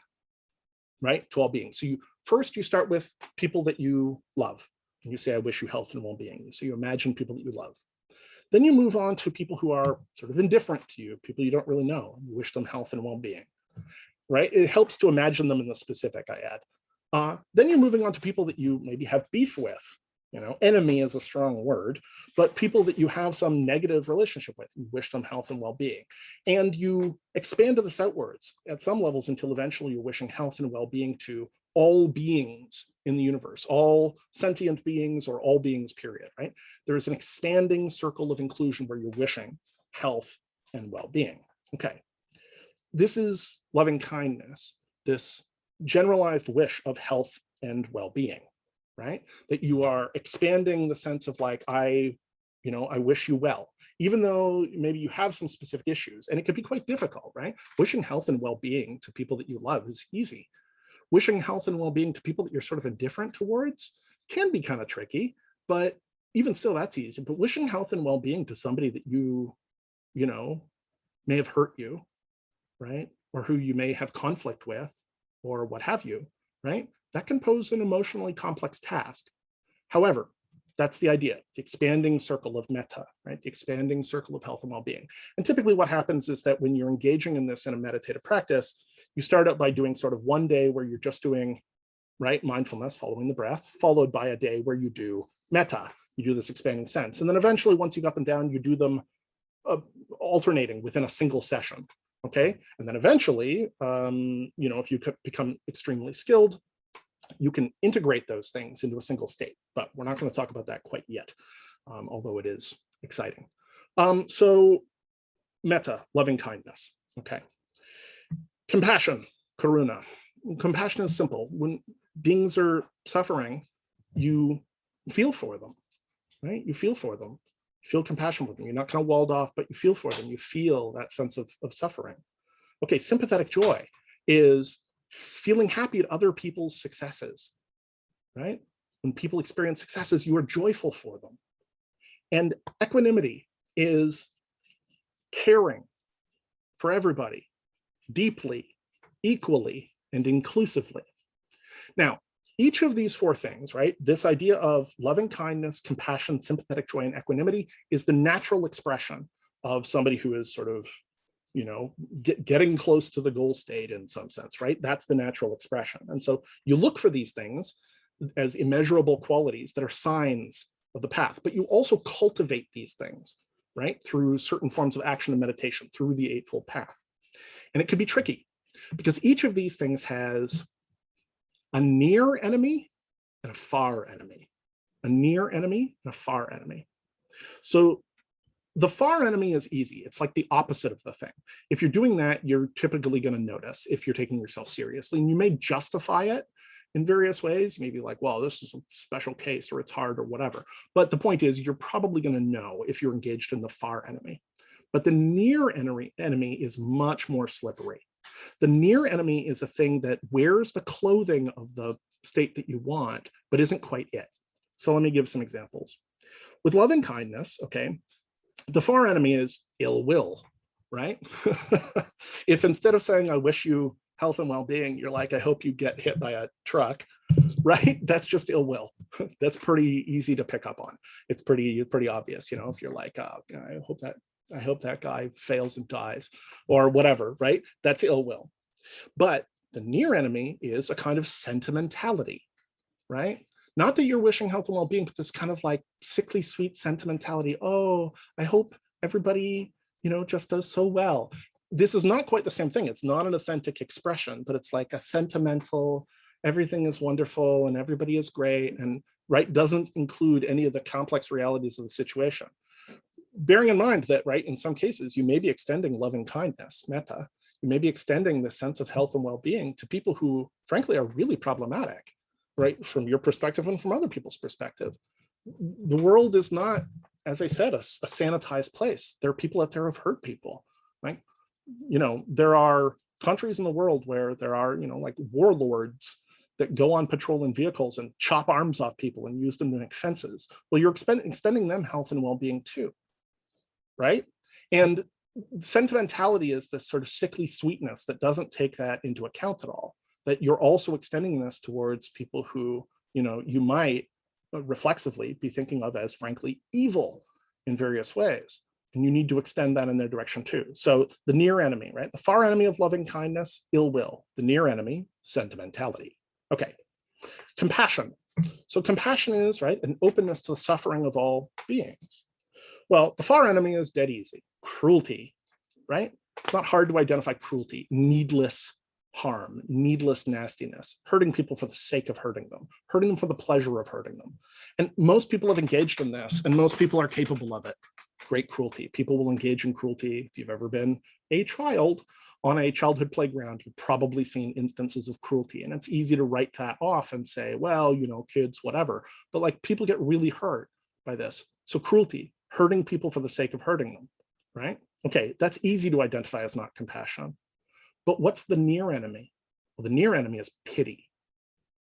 right? To all beings. So first you start with people that you love. And you say, I wish you health and well-being. So you imagine people that you love. Then you move on to people who are sort of indifferent to you, people you don't really know. You wish them health and well-being, right? It helps to imagine them in the specific, I add. Then you're moving on to people that you maybe have beef with. Enemy is a strong word, but people that you have some negative relationship with, you wish them health and well-being. And you expand this outwards at some levels until eventually you're wishing health and well-being to all beings in the universe, all sentient beings or all beings, period, right? There's an expanding circle of inclusion where you're wishing health and well-being. Okay, this is loving kindness, this generalized wish of health and well-being, right? That you are expanding the sense of like, I wish you well, even though maybe you have some specific issues, and it could be quite difficult, right? Wishing health and well-being to people that you love is easy. Wishing health and well-being to people that you're sort of indifferent towards can be kind of tricky, but even still, that's easy. But wishing health and well-being to somebody that you may have hurt you, right? Or who you may have conflict with, or what have you, right? That can pose an emotionally complex task. However, that's the idea, the expanding circle of metta, right? The expanding circle of health and well-being. And typically what happens is that when you're engaging in this in a meditative practice, you start out by doing sort of one day where you're just doing, right, mindfulness, following the breath, followed by a day where you do metta, you do this expanding sense. And then eventually, once you got them down, you do them alternating within a single session, okay? And then eventually, if you become extremely skilled, you can integrate those things into a single state, but we're not going to talk about that quite yet, although it is exciting. So metta, loving kindness, okay. Compassion, karuna. Compassion is simple. When beings are suffering, you feel for them, right? You feel for them, you feel compassion with them. You're not kind of walled off, but you feel for them. You feel that sense of suffering. Okay, sympathetic joy is feeling happy at other people's successes, right? When people experience successes, you are joyful for them. And equanimity is caring for everybody, deeply, equally, and inclusively. Now, each of these four things, right? This idea of loving kindness, compassion, sympathetic joy, and equanimity is the natural expression of somebody who is sort of getting close to the goal state in some sense, right? That's the natural expression. And so you look for these things as immeasurable qualities that are signs of the path, but you also cultivate these things, right? Through certain forms of action and meditation, through the Eightfold Path. And it can be tricky because each of these things has a near enemy and a far enemy, a near enemy and a far enemy. So the far enemy is easy. It's like the opposite of the thing. If you're doing that, you're typically going to notice if you're taking yourself seriously, and you may justify it in various ways, maybe like, well, this is a special case or it's hard or whatever. But the point is, you're probably going to know if you're engaged in the far enemy. But the near enemy is much more slippery. The near enemy is a thing that wears the clothing of the state that you want, but isn't quite it. So let me give some examples. With loving kindness, okay, the far enemy is ill will, right? If instead of saying, I wish you health and well-being, you're like, I hope you get hit by a truck, right? That's just ill will. That's pretty easy to pick up on. It's pretty obvious, if you're like, oh, I hope that guy fails and dies or whatever, right? That's ill will. But the near enemy is a kind of sentimentality, right? Not that you're wishing health and well-being, but this kind of like sickly sweet sentimentality. Oh, I hope everybody, just does so well. This is not quite the same thing. It's not an authentic expression, but it's like a sentimental, everything is wonderful and everybody is great, and right, doesn't include any of the complex realities of the situation. Bearing in mind that, right, in some cases, you may be extending loving kindness, metta. You may be extending the sense of health and well-being to people who, frankly, are really problematic, right, from your perspective and from other people's perspective. The world is not, as I said, a sanitized place. There are people out there who've hurt people, right? There are countries in the world where there are, like warlords that go on patrol in vehicles and chop arms off people and use them to make fences. Well, you're extending them health and well-being too, right? And sentimentality is this sort of sickly sweetness that doesn't take that into account at all, that you're also extending this towards people who, you might reflexively be thinking of as frankly evil. in various ways. And you need to extend that in their direction too. So the near enemy, right? The far enemy of loving kindness, ill will. The near enemy, sentimentality. Okay, compassion. So compassion is, right, an openness to the suffering of all beings. Well, the far enemy is dead easy. Cruelty, right? It's not hard to identify cruelty, needless harm, needless nastiness, hurting people for the sake of hurting them for the pleasure of hurting them. And most people have engaged in this, and most people are capable of it. Great cruelty. People will engage in cruelty. If you've ever been a child on a childhood playground, you've probably seen instances of cruelty. And it's easy to write that off and say, well, you know, kids, whatever. But like people get really hurt by this. So cruelty, hurting people for the sake of hurting them, right? Okay, that's easy to identify as not compassion. But what's the near enemy? Well, the near enemy is pity.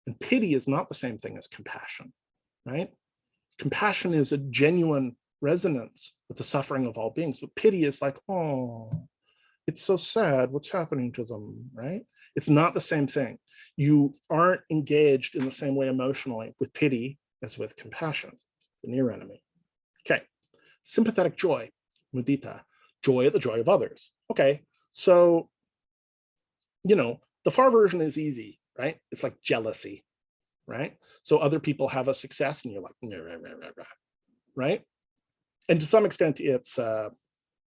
And pity is not the same thing as compassion, right? Compassion is a genuine resonance with the suffering of all beings. But pity is like, oh, it's so sad what's happening to them, right? It's not the same thing. You aren't engaged in the same way emotionally with pity as with compassion, the near enemy. Okay, sympathetic joy, mudita, joy at the joy of others. Okay, so, you know, the far version is easy, right? It's like jealousy, right? So other people have a success and you're like, rah, rah, rah, rah, right? And to some extent, it's,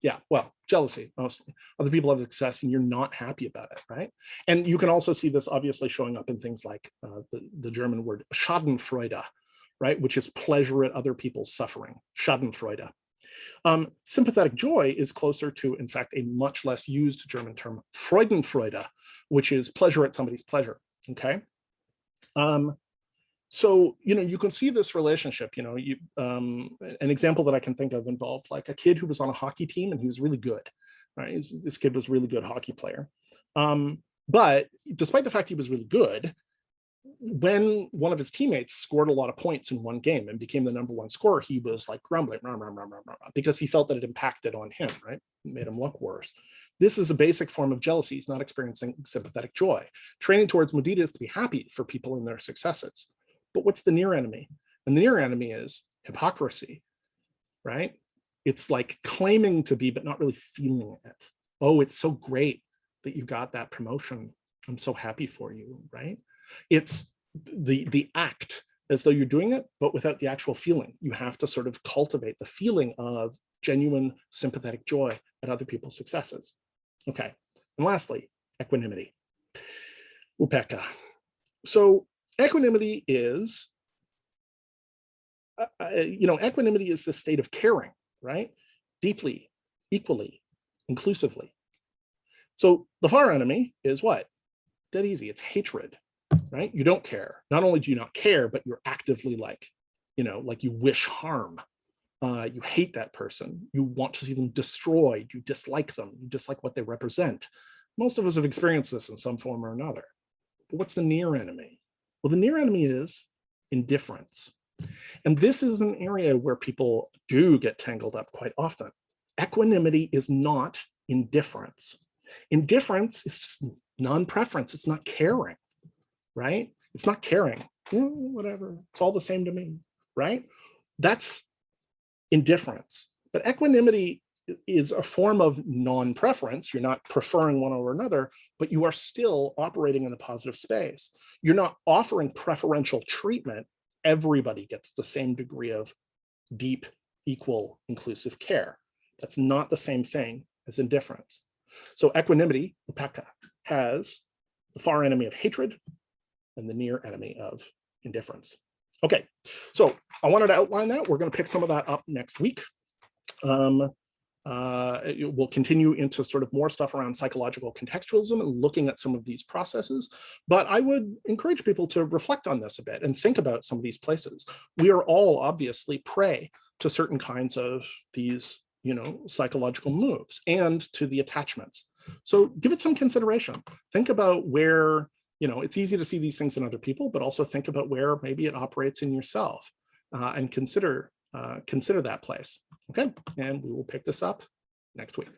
yeah, well, jealousy mostly. Other people have success and you're not happy about it, right? And you can also see this obviously showing up in things like the German word Schadenfreude, right? Which is pleasure at other people's suffering, Schadenfreude. Sympathetic joy is closer to, in fact, a much less used German term, Freudenfreude, which is pleasure at somebody's pleasure, okay? So, you know, you can see this relationship, you know, an example that I can think of involved like a kid who was on a hockey team and he was really good, right? This kid was a really good hockey player. But despite the fact he was really good, when one of his teammates scored a lot of points in one game and became the #1 scorer, he was like grumbling, rah, rah, rah, rah, rah, because he felt that it impacted on him, right? It made him look worse. This is a basic form of jealousy. He's not experiencing sympathetic joy. Training towards mudita is to be happy for people in their successes. But what's the near enemy? And the near enemy is hypocrisy, right? It's like claiming to be, but not really feeling it. Oh, it's so great that you got that promotion. I'm so happy for you, right? It's the act as though you're doing it, but without the actual feeling. You have to sort of cultivate the feeling of genuine sympathetic joy at other people's successes. Okay, and lastly, equanimity, upekkha. So equanimity is, equanimity is the state of caring, right? Deeply, equally, inclusively. So the far enemy is what? Dead easy, it's hatred, right? You don't care. Not only do you not care, but you're actively like, like you wish harm. You hate that person. You want to see them destroyed. You dislike them. You dislike what they represent. Most of us have experienced this in some form or another. But what's the near enemy? Well, the near enemy is indifference. And this is an area where people do get tangled up quite often. Equanimity is not indifference. Indifference is just non-preference. It's not caring, right? It's not caring. Whatever, it's all the same to me, right? That's indifference. But equanimity is a form of non-preference. You're not preferring one over another, but you are still operating in the positive space. You're not offering preferential treatment. Everybody gets the same degree of deep, equal, inclusive care. That's not the same thing as indifference. So equanimity, upekkha, has the far enemy of hatred and the near enemy of indifference. Okay, so I wanted to outline that. We're going to pick some of that up next week. We'll continue into sort of more stuff around psychological contextualism and looking at some of these processes. But I would encourage people to reflect on this a bit and think about some of these places. We are all obviously prey to certain kinds of these, psychological moves and to the attachments. So give it some consideration. Think about where, it's easy to see these things in other people, but also think about where maybe it operates in yourself and consider that place. Okay, and we will pick this up next week.